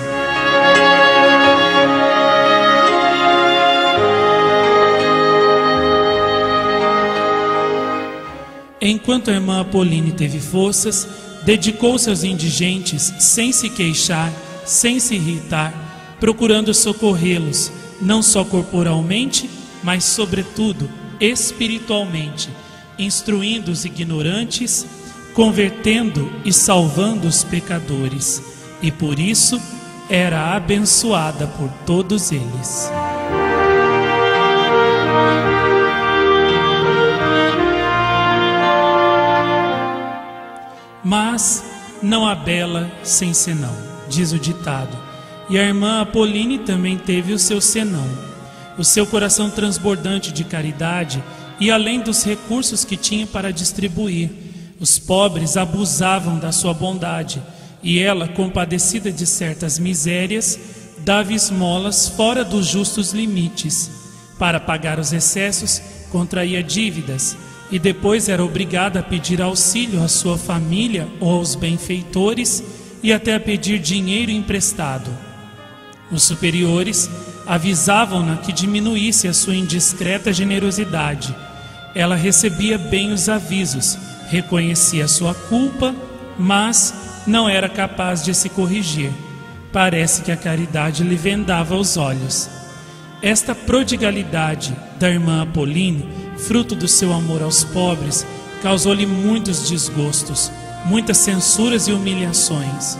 Enquanto a irmã Apolline teve forças, dedicou-se aos indigentes sem se queixar, sem se irritar, procurando socorrê-los, não só corporalmente, mas sobretudo espiritualmente, instruindo os ignorantes, convertendo e salvando os pecadores, e por isso era abençoada por todos eles. Mas não há bela sem senão, diz o ditado. E a irmã Apolline também teve o seu senão. O seu coração transbordante de caridade e além dos recursos que tinha para distribuir. Os pobres abusavam da sua bondade e ela, compadecida de certas misérias, dava esmolas fora dos justos limites. Para pagar os excessos, contraía dívidas e depois era obrigada a pedir auxílio à sua família ou aos benfeitores e até a pedir dinheiro emprestado. Os superiores avisavam-na que diminuísse a sua indiscreta generosidade. Ela recebia bem os avisos, reconhecia a sua culpa, mas não era capaz de se corrigir. Parece que a caridade lhe vendava os olhos. Esta prodigalidade da irmã Apolline, fruto do seu amor aos pobres, causou-lhe muitos desgostos, muitas censuras e humilhações.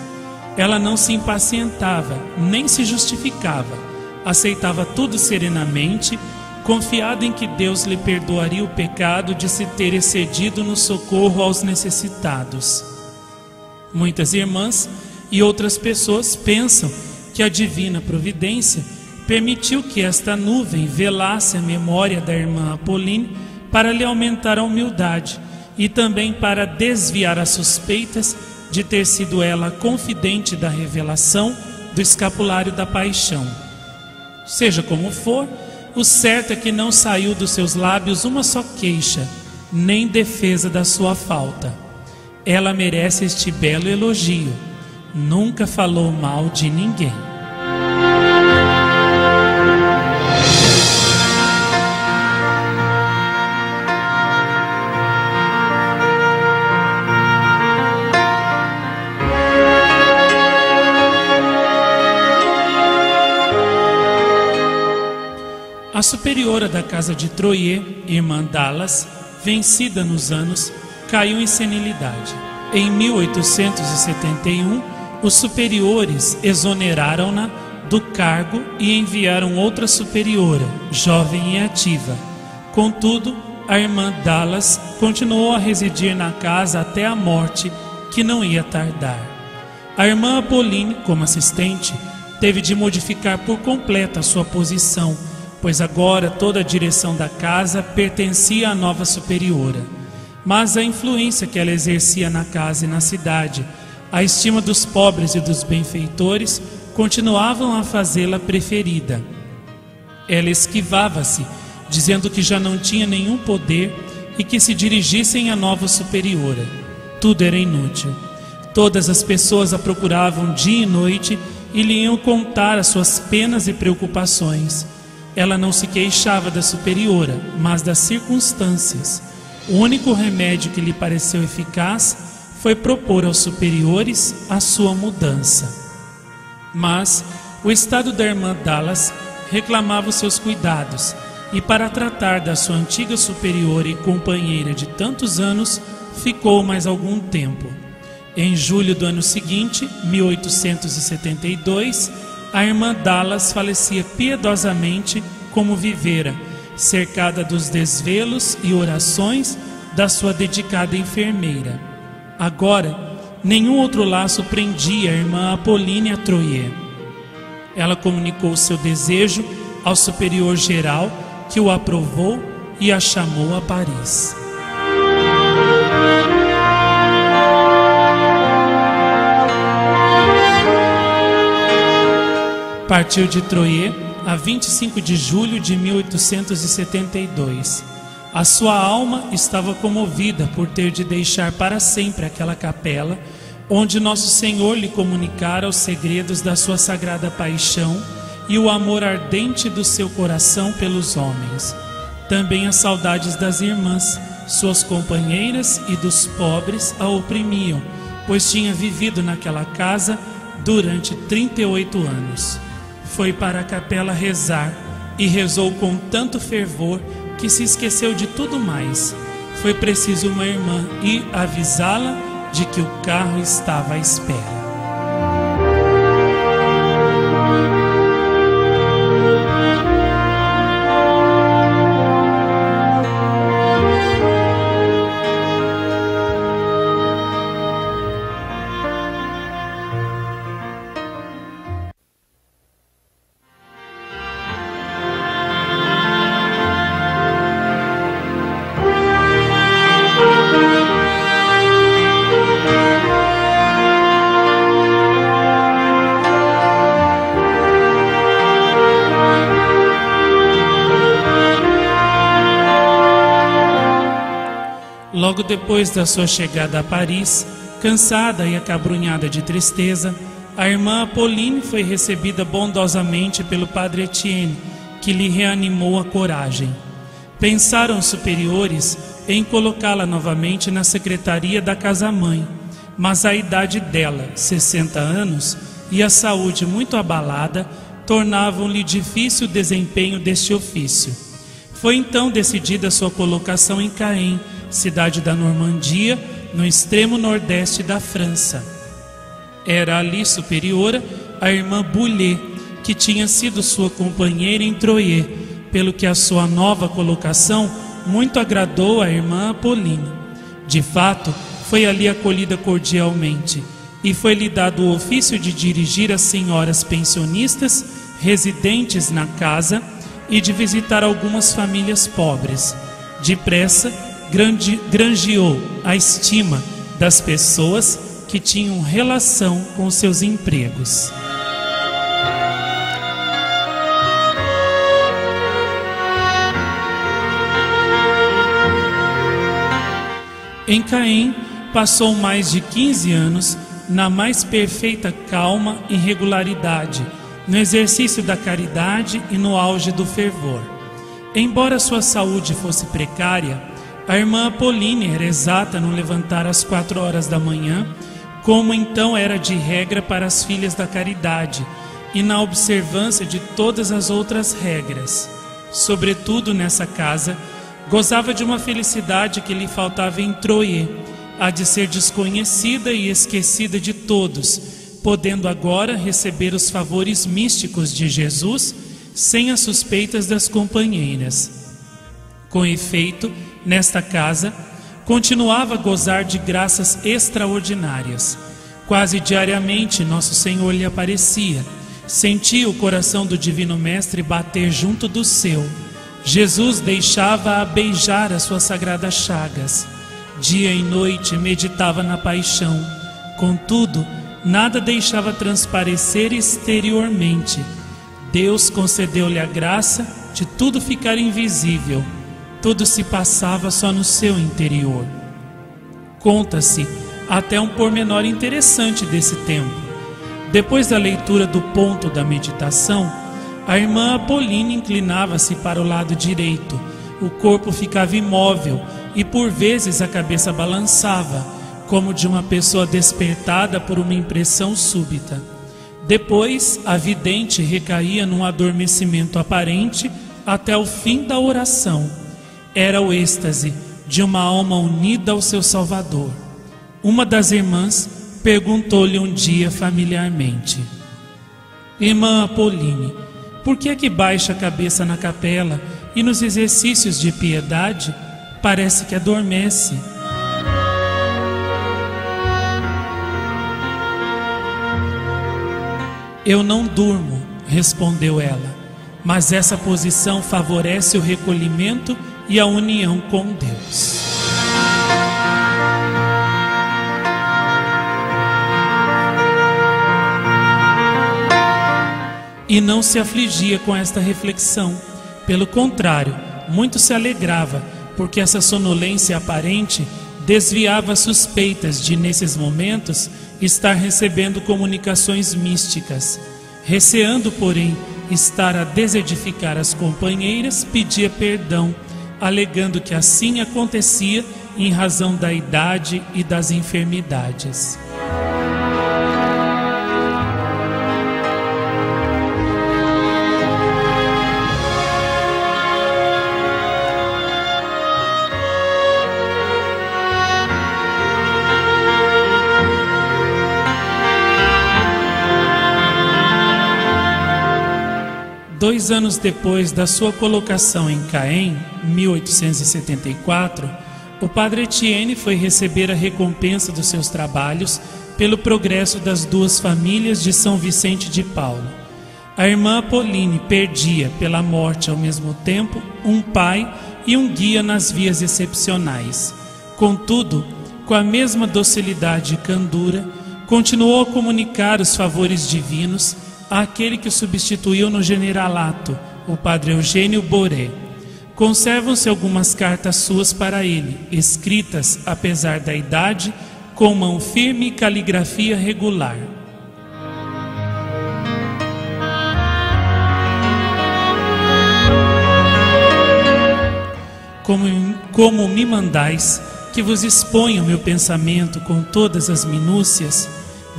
Ela não se impacientava, nem se justificava, aceitava tudo serenamente, confiada em que Deus lhe perdoaria o pecado de se ter excedido no socorro aos necessitados. Muitas irmãs e outras pessoas pensam que a divina providência permitiu que esta nuvem velasse a memória da irmã Apolline para lhe aumentar a humildade e também para desviar as suspeitas de ter sido ela confidente da revelação do escapulário da paixão. Seja como for, o certo é que não saiu dos seus lábios uma só queixa, nem defesa da sua falta. Ela merece este belo elogio. Nunca falou mal de ninguém. A superiora da casa de Troyes, irmã Dallas, vencida nos anos, caiu em senilidade. Em 1871, os superiores exoneraram-na do cargo e enviaram outra superiora, jovem e ativa. Contudo, a irmã Dallas continuou a residir na casa até a morte, que não ia tardar. A irmã Apolline, como assistente, teve de modificar por completo a sua posição, pois agora toda a direção da casa pertencia à nova superiora. Mas a influência que ela exercia na casa e na cidade, a estima dos pobres e dos benfeitores, continuavam a fazê-la preferida. Ela esquivava-se, dizendo que já não tinha nenhum poder e que se dirigissem à nova superiora. Tudo era inútil. Todas as pessoas a procuravam dia e noite e lhe iam contar as suas penas e preocupações. Ela não se queixava da superiora, mas das circunstâncias. O único remédio que lhe pareceu eficaz foi propor aos superiores a sua mudança. Mas o estado da irmã Dallas reclamava os seus cuidados, e para tratar da sua antiga superiora e companheira de tantos anos, ficou mais algum tempo. Em julho do ano seguinte, 1872, a irmã Dallas falecia piedosamente como vivera, cercada dos desvelos e orações da sua dedicada enfermeira. Agora, nenhum outro laço prendia a irmã Apolline a Troyes. Ela comunicou seu desejo ao superior geral, que o aprovou e a chamou a Paris. Partiu de Troyes a 25 de julho de 1872. A sua alma estava comovida por ter de deixar para sempre aquela capela onde Nosso Senhor lhe comunicara os segredos da sua sagrada paixão e o amor ardente do seu coração pelos homens. Também as saudades das irmãs, suas companheiras, e dos pobres a oprimiam, pois tinha vivido naquela casa durante 38 anos. Foi para a capela rezar e rezou com tanto fervor que se esqueceu de tudo mais. Foi preciso uma irmã ir avisá-la de que o carro estava à espera. Logo depois da sua chegada a Paris, cansada e acabrunhada de tristeza, a irmã Apolline foi recebida bondosamente pelo padre Etienne, que lhe reanimou a coragem. Pensaram os superiores em colocá-la novamente na secretaria da casa-mãe, mas a idade dela, 60 anos, e a saúde muito abalada, tornavam-lhe difícil o desempenho deste ofício. Foi então decidida sua colocação em Caen, cidade da Normandia, no extremo nordeste da França. Era ali superiora a irmã Boulet, que tinha sido sua companheira em Troyes, pelo que a sua nova colocação muito agradou à irmã Apolline. De fato, foi ali acolhida cordialmente, e foi-lhe dado o ofício de dirigir as senhoras pensionistas residentes na casa e de visitar algumas famílias pobres. Depressa, granjeou a estima das pessoas que tinham relação com seus empregos. Em Caen, passou mais de 15 anos na mais perfeita calma e regularidade, no exercício da caridade e no auge do fervor. Embora sua saúde fosse precária, a irmã Apolline era exata no levantar às 4 horas da manhã, como então era de regra para as filhas da caridade, e na observância de todas as outras regras. Sobretudo nessa casa, gozava de uma felicidade que lhe faltava em Troyes, a de ser desconhecida e esquecida de todos, podendo agora receber os favores místicos de Jesus sem as suspeitas das companheiras. Com efeito, nesta casa, continuava a gozar de graças extraordinárias. Quase diariamente Nosso Senhor lhe aparecia. Sentia o coração do Divino Mestre bater junto do seu. Jesus deixava-a beijar as suas sagradas chagas. Dia e noite meditava na paixão. Contudo, nada deixava transparecer exteriormente. Deus concedeu-lhe a graça de tudo ficar invisível. Tudo se passava só no seu interior. Conta-se até um pormenor interessante desse tempo. Depois da leitura do ponto da meditação, a irmã Apolline inclinava-se para o lado direito. O corpo ficava imóvel e por vezes a cabeça balançava, como de uma pessoa despertada por uma impressão súbita. Depois, a vidente recaía num adormecimento aparente até o fim da oração. Era o êxtase de uma alma unida ao seu Salvador. Uma das irmãs perguntou-lhe um dia familiarmente: Irmã Apolline, por que é que baixa a cabeça na capela e nos exercícios de piedade parece que adormece? Eu não durmo, respondeu ela, mas essa posição favorece o recolhimento e a união com Deus. E não se afligia com esta reflexão. Pelo contrário, muito se alegrava, porque essa sonolência aparente desviava as suspeitas de, nesses momentos, estar recebendo comunicações místicas. Receando, porém, estar a desedificar as companheiras, pedia perdão, alegando que assim acontecia em razão da idade e das enfermidades. Dois anos depois da sua colocação em Caen, 1874, o padre Etienne foi receber a recompensa dos seus trabalhos pelo progresso das duas famílias de São Vicente de Paulo. A irmã Apolline perdia, pela morte ao mesmo tempo, um pai e um guia nas vias excepcionais. Contudo, com a mesma docilidade e candura, continuou a comunicar os favores divinos àquele que o substituiu no generalato, o padre Eugênio Boré. Conservam-se algumas cartas suas para ele, escritas, apesar da idade, com mão firme e caligrafia regular. Como me mandais que vos exponha o meu pensamento com todas as minúcias,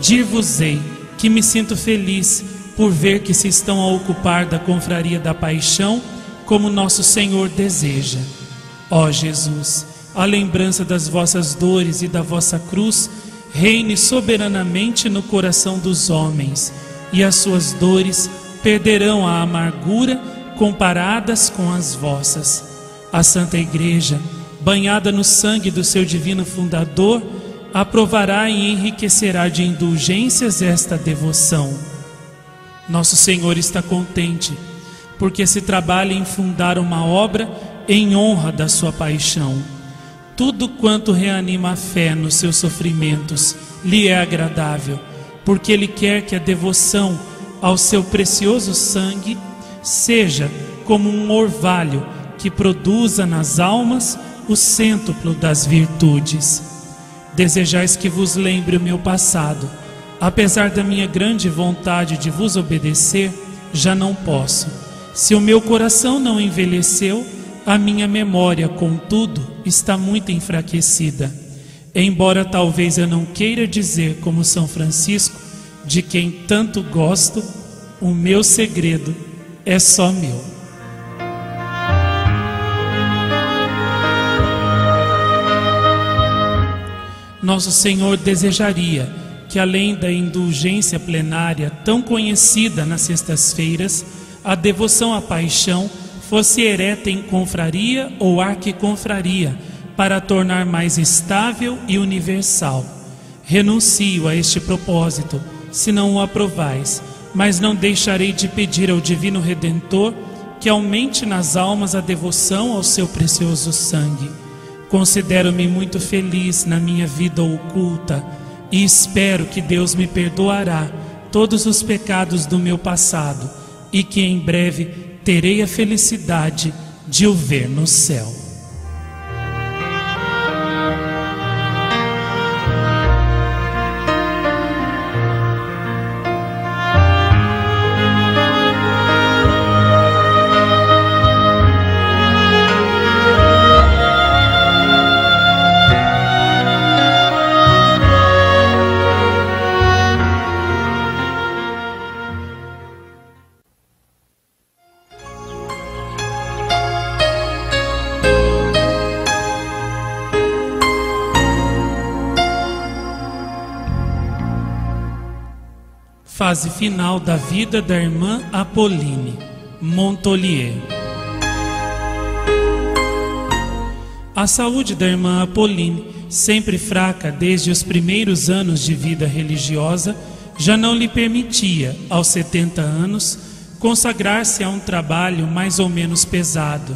dir-vos-ei que me sinto feliz por ver que se estão a ocupar da confraria da paixão, como nosso Senhor deseja. Ó Jesus, a lembrança das vossas dores e da vossa cruz reine soberanamente no coração dos homens, e as suas dores perderão a amargura comparadas com as vossas. A Santa Igreja, banhada no sangue do seu divino fundador, aprovará e enriquecerá de indulgências esta devoção. Nosso Senhor está contente, porque se trabalha em fundar uma obra em honra da sua paixão. Tudo quanto reanima a fé nos seus sofrimentos lhe é agradável, porque Ele quer que a devoção ao seu precioso sangue seja como um orvalho que produza nas almas o cêntuplo das virtudes. Desejais que vos lembre o meu passado. Apesar da minha grande vontade de vos obedecer, já não posso. Se o meu coração não envelheceu, a minha memória, contudo, está muito enfraquecida. Embora talvez eu não queira dizer como São Francisco, de quem tanto gosto, o meu segredo é só meu. Nosso Senhor desejaria que, além da indulgência plenária tão conhecida nas sextas-feiras, a devoção à paixão fosse ereta em confraria ou arquiconfraria, para a tornar mais estável e universal. Renuncio a este propósito, se não o aprovais, mas não deixarei de pedir ao Divino Redentor que aumente nas almas a devoção ao seu precioso sangue. Considero-me muito feliz na minha vida oculta e espero que Deus me perdoará todos os pecados do meu passado e que em breve terei a felicidade de o ver no céu. Fase final da vida da irmã Apolline, Montolier. A saúde da irmã Apolline, sempre fraca desde os primeiros anos de vida religiosa, já não lhe permitia, aos 70 anos, consagrar-se a um trabalho mais ou menos pesado.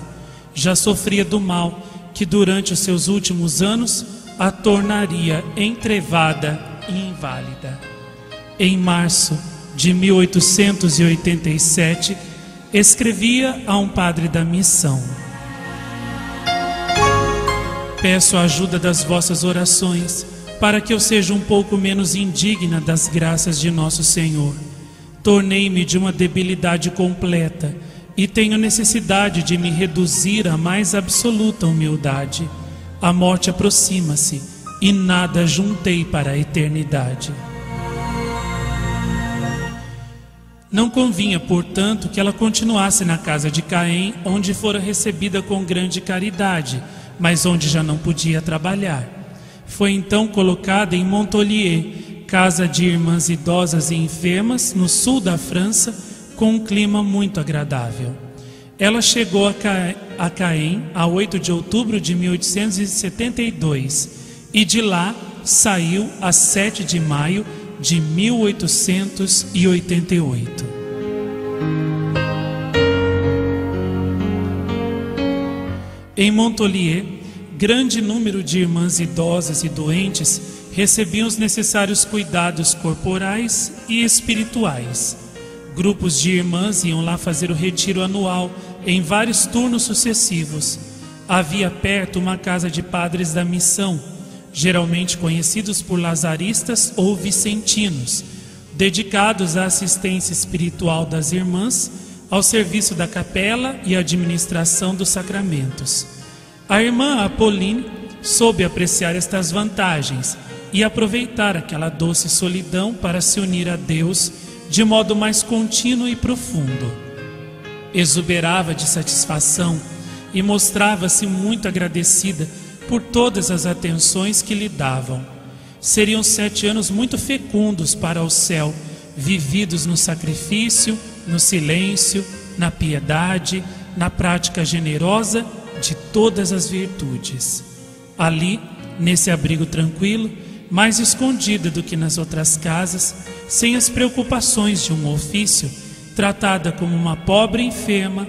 Já sofria do mal que, durante os seus últimos anos, a tornaria entrevada e inválida. Em março de 1887, escrevia a um padre da missão: peço a ajuda das vossas orações para que eu seja um pouco menos indigna das graças de nosso Senhor. Tornei-me de uma debilidade completa e tenho necessidade de me reduzir à mais absoluta humildade. A morte aproxima-se e nada juntei para a eternidade. Não convinha, portanto, que ela continuasse na casa de Caém, onde fora recebida com grande caridade, mas onde já não podia trabalhar. Foi então colocada em Montolier, casa de irmãs idosas e enfermas, no sul da França, com um clima muito agradável. Ela chegou a Caém a 8 de outubro de 1872 e de lá saiu a 7 de maio de 1888. Em Montolier, grande número de irmãs idosas e doentes recebiam os necessários cuidados corporais e espirituais. Grupos de irmãs iam lá fazer o retiro anual em vários turnos sucessivos. Havia perto uma casa de padres da missão, geralmente conhecidos por lazaristas ou vicentinos, dedicados à assistência espiritual das irmãs, ao serviço da capela e à administração dos sacramentos. A irmã Apolline soube apreciar estas vantagens e aproveitar aquela doce solidão para se unir a Deus de modo mais contínuo e profundo. Exuberava de satisfação e mostrava-se muito agradecida por todas as atenções que lhe davam. Seriam 7 anos muito fecundos para o céu, vividos no sacrifício, no silêncio, na piedade, na prática generosa de todas as virtudes. Ali, nesse abrigo tranquilo, mais escondida do que nas outras casas, sem as preocupações de um ofício, tratada como uma pobre enferma,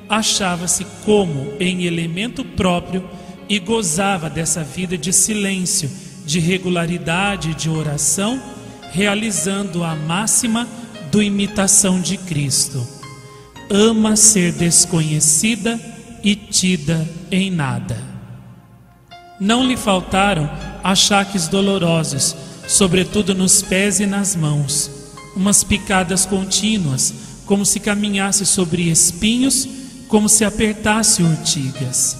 achava-se como em elemento próprio e gozava dessa vida de silêncio, de regularidade e de oração, realizando a máxima do imitação de Cristo. Ama ser desconhecida e tida em nada. Não lhe faltaram achaques dolorosos, sobretudo nos pés e nas mãos, umas picadas contínuas, como se caminhasse sobre espinhos, como se apertasse urtigas.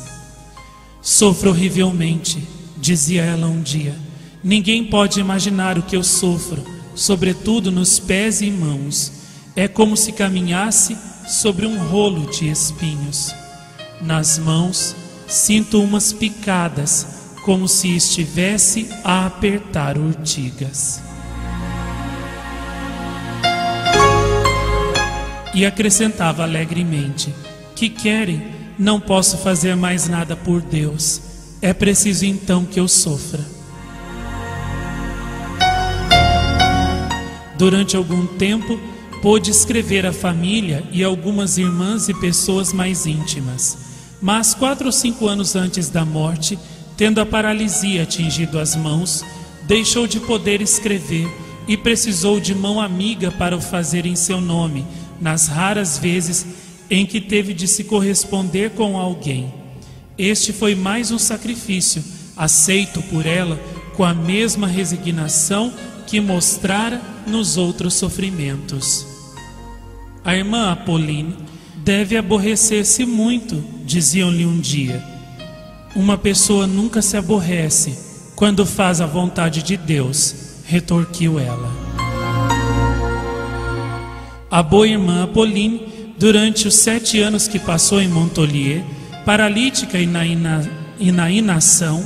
Sofro horrivelmente, dizia ela um dia. Ninguém pode imaginar o que eu sofro, sobretudo nos pés e mãos. É como se caminhasse sobre um rolo de espinhos. Nas mãos sinto umas picadas, como se estivesse a apertar urtigas. E acrescentava alegremente: que querem? Não posso fazer mais nada por Deus. É preciso então que eu sofra. Durante algum tempo, pôde escrever à família e algumas irmãs e pessoas mais íntimas. Mas 4 ou 5 anos antes da morte, tendo a paralisia atingido as mãos, deixou de poder escrever e precisou de mão amiga para o fazer em seu nome, nas raras vezes em que teve de se corresponder com alguém. Este foi mais um sacrifício, aceito por ela com a mesma resignação que mostrara nos outros sofrimentos. A irmã Apolline deve aborrecer-se muito, diziam-lhe um dia. Uma pessoa nunca se aborrece quando faz a vontade de Deus, retorquiu ela. A boa irmã Apolline, durante os 7 anos que passou em Montolier, paralítica e na inação,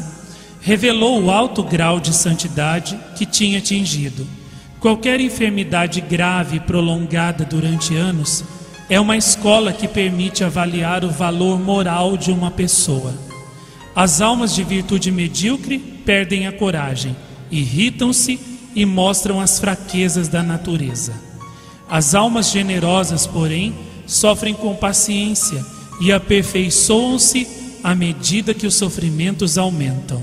revelou o alto grau de santidade que tinha atingido. Qualquer enfermidade grave e prolongada durante anos é uma escola que permite avaliar o valor moral de uma pessoa. As almas de virtude medíocre perdem a coragem, irritam-se e mostram as fraquezas da natureza. As almas generosas, porém, sofrem com paciência e aperfeiçoam-se à medida que os sofrimentos aumentam.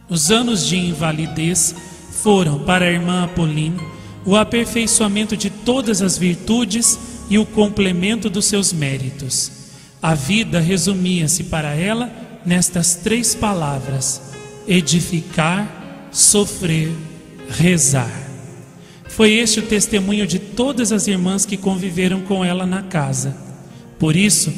Os anos de invalidez foram, para a irmã Apolline, o aperfeiçoamento de todas as virtudes e o complemento dos seus méritos. A vida resumia-se para ela nestas 3 palavras: edificar, sofrer, rezar. Foi este o testemunho de todas as irmãs que conviveram com ela na casa. Por isso,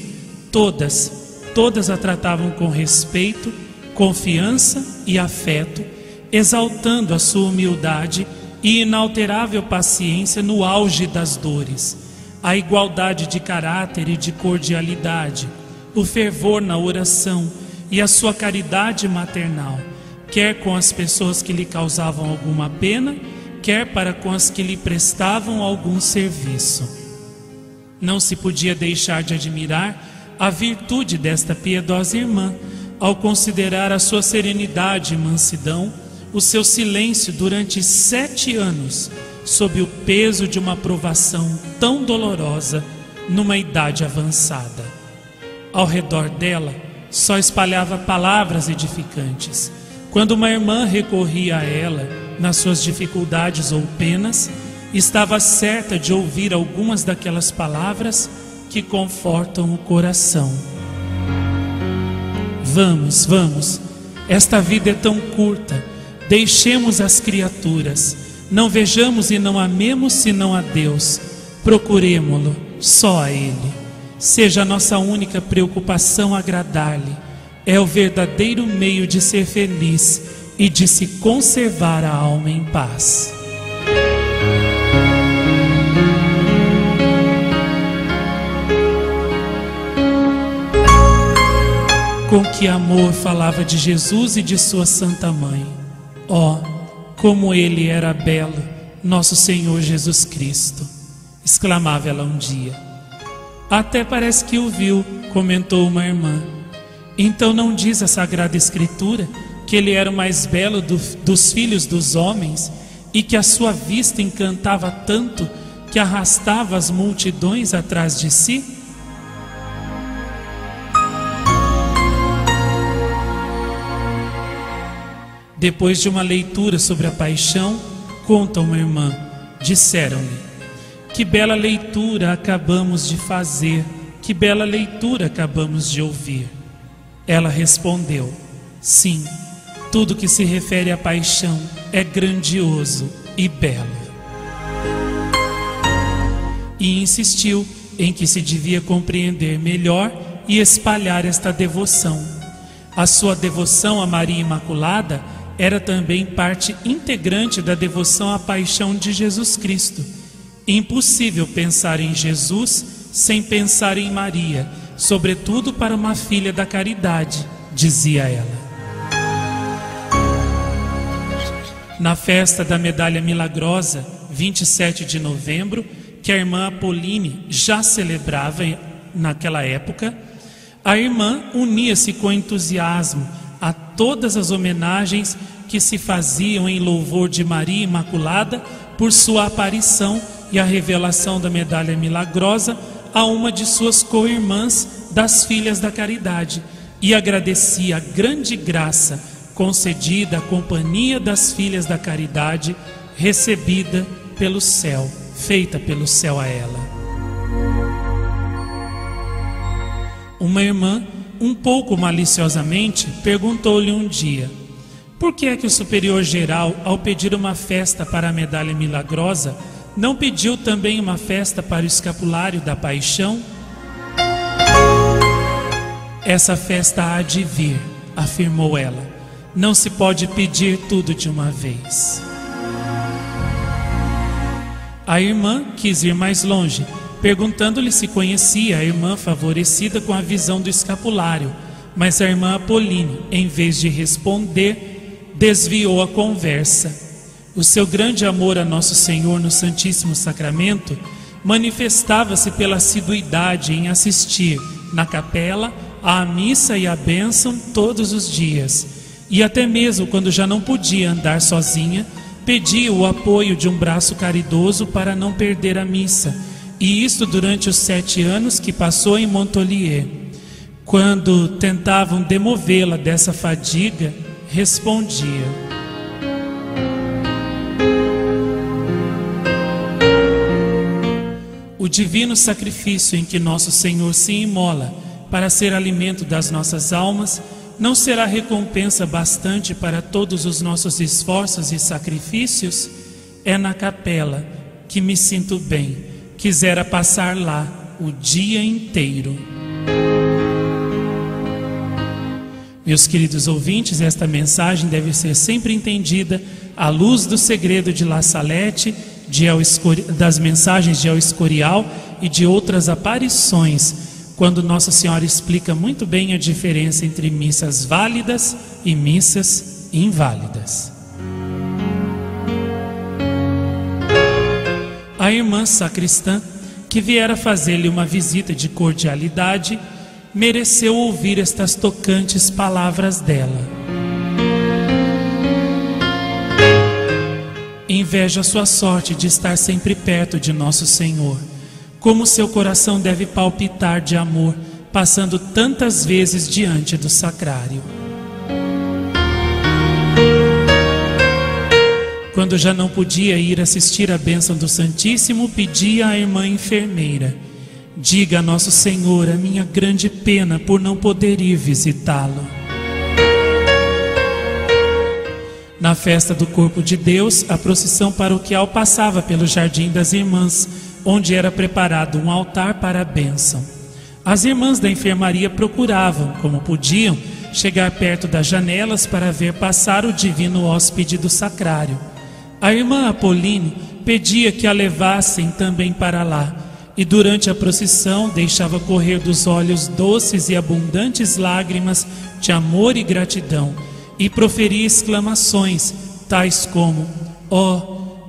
todas a tratavam com respeito, confiança e afeto, exaltando a sua humildade e inalterável paciência no auge das dores, a igualdade de caráter e de cordialidade, o fervor na oração e a sua caridade maternal, quer com as pessoas que lhe causavam alguma pena, quer para com as que lhe prestavam algum serviço. Não se podia deixar de admirar a virtude desta piedosa irmã, ao considerar a sua serenidade e mansidão, o seu silêncio durante 7 anos, sob o peso de uma provação tão dolorosa, numa idade avançada. Ao redor dela, só espalhava palavras edificantes. Quando uma irmã recorria a ela, nas suas dificuldades ou penas, estava certa de ouvir algumas daquelas palavras que confortam o coração. Vamos, vamos, esta vida é tão curta, deixemos as criaturas, não vejamos e não amemos senão a Deus, procuremo-lo, só a Ele. Seja a nossa única preocupação agradar-lhe, é o verdadeiro meio de ser feliz e de se conservar a alma em paz. que amor falava de Jesus e de sua Santa Mãe. Oh, como ele era belo, nosso Senhor Jesus Cristo! Exclamava ela um dia. Até parece que o viu, comentou uma irmã. Então não diz a Sagrada Escritura que ele era o mais belo dos filhos dos homens e que a sua vista encantava tanto que arrastava as multidões atrás de si? Depois de uma leitura sobre a paixão, conta uma irmã, disseram-lhe: que bela leitura acabamos de fazer, que bela leitura acabamos de ouvir. Ela respondeu: sim, tudo que se refere à paixão é grandioso e belo. E insistiu em que se devia compreender melhor e espalhar esta devoção. A sua devoção a Maria Imaculada era também parte integrante da devoção à paixão de Jesus Cristo. Impossível pensar em Jesus sem pensar em Maria, sobretudo para uma filha da caridade, dizia ela. Na festa da Medalha Milagrosa, 27 de novembro, que a irmã Apolline já celebrava naquela época, a irmã unia-se com entusiasmo a todas as homenagens que se faziam em louvor de Maria Imaculada por sua aparição e a revelação da Medalha Milagrosa a uma de suas co-irmãs das Filhas da Caridade, e agradecia a grande graça concedida à companhia das Filhas da Caridade, recebida pelo céu, feita pelo céu a ela. Uma irmã, um pouco maliciosamente, perguntou-lhe um dia: por que é que o superior geral, ao pedir uma festa para a Medalha Milagrosa, não pediu também uma festa para o escapulário da paixão? Essa festa há de vir, afirmou ela. Não se pode pedir tudo de uma vez. A irmã quis ir mais longe, perguntando-lhe se conhecia a irmã favorecida com a visão do escapulário, mas a irmã Apolline, em vez de responder, desviou a conversa. O seu grande amor a Nosso Senhor no Santíssimo Sacramento manifestava-se pela assiduidade em assistir na capela à missa e à bênção todos os dias, e até mesmo quando já não podia andar sozinha, pedia o apoio de um braço caridoso para não perder a missa, e isto durante os 7 anos que passou em Montpellier. Quando tentavam demovê-la dessa fadiga, respondia: o divino sacrifício em que Nosso Senhor se imola para ser alimento das nossas almas não será recompensa bastante para todos os nossos esforços e sacrifícios? É na capela que me sinto bem. Quisera passar lá o dia inteiro. Meus queridos ouvintes, esta mensagem deve ser sempre entendida à luz do segredo de La Salette, das mensagens de El Escorial e de outras aparições, quando Nossa Senhora explica muito bem a diferença entre missas válidas e missas inválidas. A irmã sacristã, que viera fazer-lhe uma visita de cordialidade, mereceu ouvir estas tocantes palavras dela. Inveja a sua sorte de estar sempre perto de Nosso Senhor. Como seu coração deve palpitar de amor, passando tantas vezes diante do sacrário. Quando já não podia ir assistir à bênção do Santíssimo, pedia à irmã enfermeira: diga a Nosso Senhor a minha grande pena por não poder ir visitá-lo. Na festa do Corpo de Deus, a procissão paroquial passava pelo Jardim das Irmãs, onde era preparado um altar para a bênção. As irmãs da enfermaria procuravam, como podiam, chegar perto das janelas para ver passar o divino hóspede do sacrário. A irmã Apolline pedia que a levassem também para lá, e durante a procissão deixava correr dos olhos doces e abundantes lágrimas de amor e gratidão, e proferia exclamações, tais como: ó,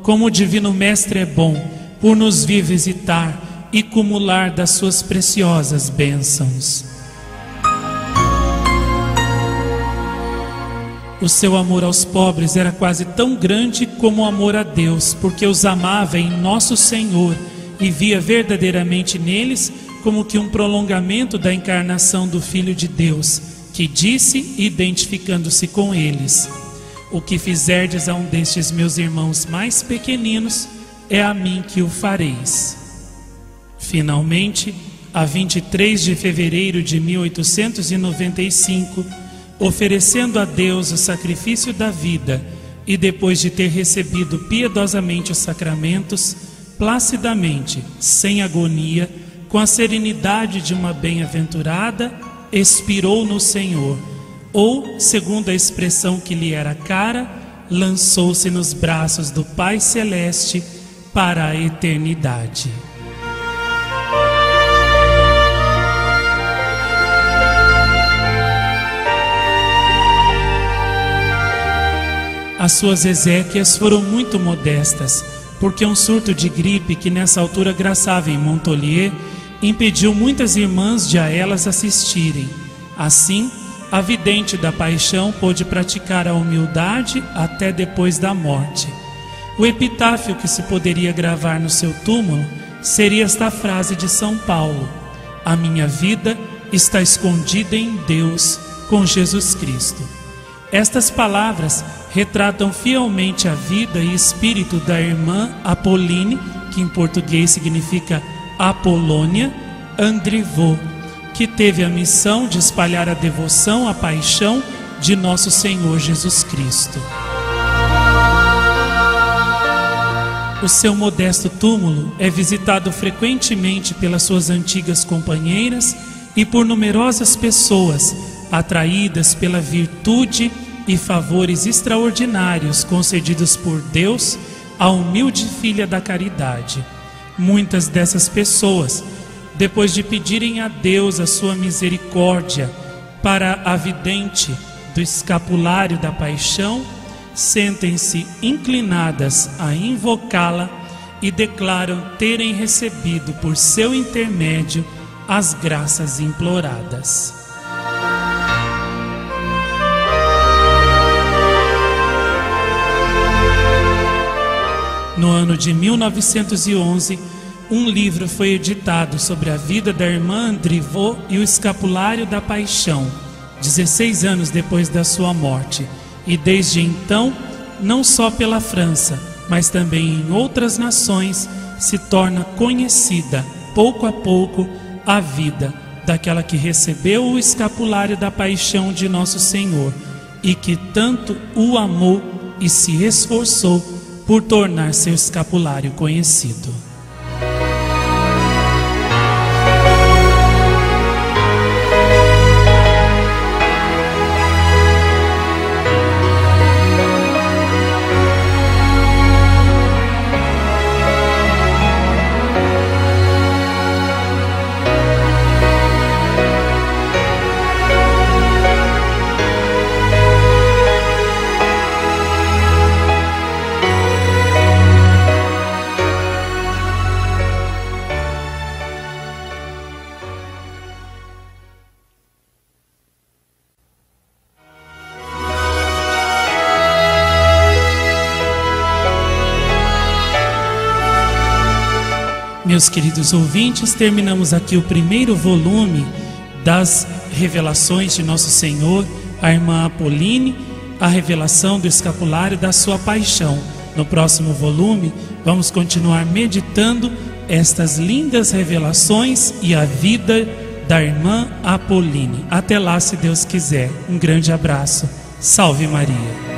como o Divino Mestre é bom, por nos vir visitar e cumular das suas preciosas bênçãos. O seu amor aos pobres era quase tão grande como o amor a Deus, porque os amava em Nosso Senhor e via verdadeiramente neles como que um prolongamento da encarnação do Filho de Deus, que disse, identificando-se com eles: o que fizerdes a um destes meus irmãos mais pequeninos, é a mim que o fareis. Finalmente, a 23 de fevereiro de 1895, oferecendo a Deus o sacrifício da vida e depois de ter recebido piedosamente os sacramentos, placidamente, sem agonia, com a serenidade de uma bem-aventurada, expirou no Senhor, ou, segundo a expressão que lhe era cara, lançou-se nos braços do Pai Celeste para a eternidade. As suas exéquias foram muito modestas, porque um surto de gripe que nessa altura graçava em Montpellier impediu muitas irmãs de a elas assistirem. Assim, a vidente da paixão pôde praticar a humildade até depois da morte. O epitáfio que se poderia gravar no seu túmulo seria esta frase de São Paulo: a minha vida está escondida em Deus com Jesus Cristo. Estas palavras retratam fielmente a vida e espírito da irmã Apolline, que em português significa Apolônia, Andrivaux, que teve a missão de espalhar a devoção à paixão de nosso Senhor Jesus Cristo. O seu modesto túmulo é visitado frequentemente pelas suas antigas companheiras e por numerosas pessoas atraídas pela virtude e favores extraordinários concedidos por Deus à humilde filha da caridade. Muitas dessas pessoas, depois de pedirem a Deus a sua misericórdia para a vidente do escapulário da paixão, sentem-se inclinadas a invocá-la e declaram terem recebido por seu intermédio as graças imploradas. No ano de 1911, um livro foi editado sobre a vida da irmã Andrivaux e o escapulário da paixão, 16 anos depois da sua morte, e desde então, não só pela França, mas também em outras nações, se torna conhecida, pouco a pouco, a vida daquela que recebeu o escapulário da paixão de Nosso Senhor e que tanto o amou e se esforçou por tornar seu escapulário conhecido. Meus queridos ouvintes, terminamos aqui o primeiro volume das revelações de Nosso Senhor, a irmã Apolline, a revelação do escapulário da sua paixão. No próximo volume, vamos continuar meditando estas lindas revelações e a vida da irmã Apolline. Até lá, se Deus quiser. Um grande abraço. Salve Maria.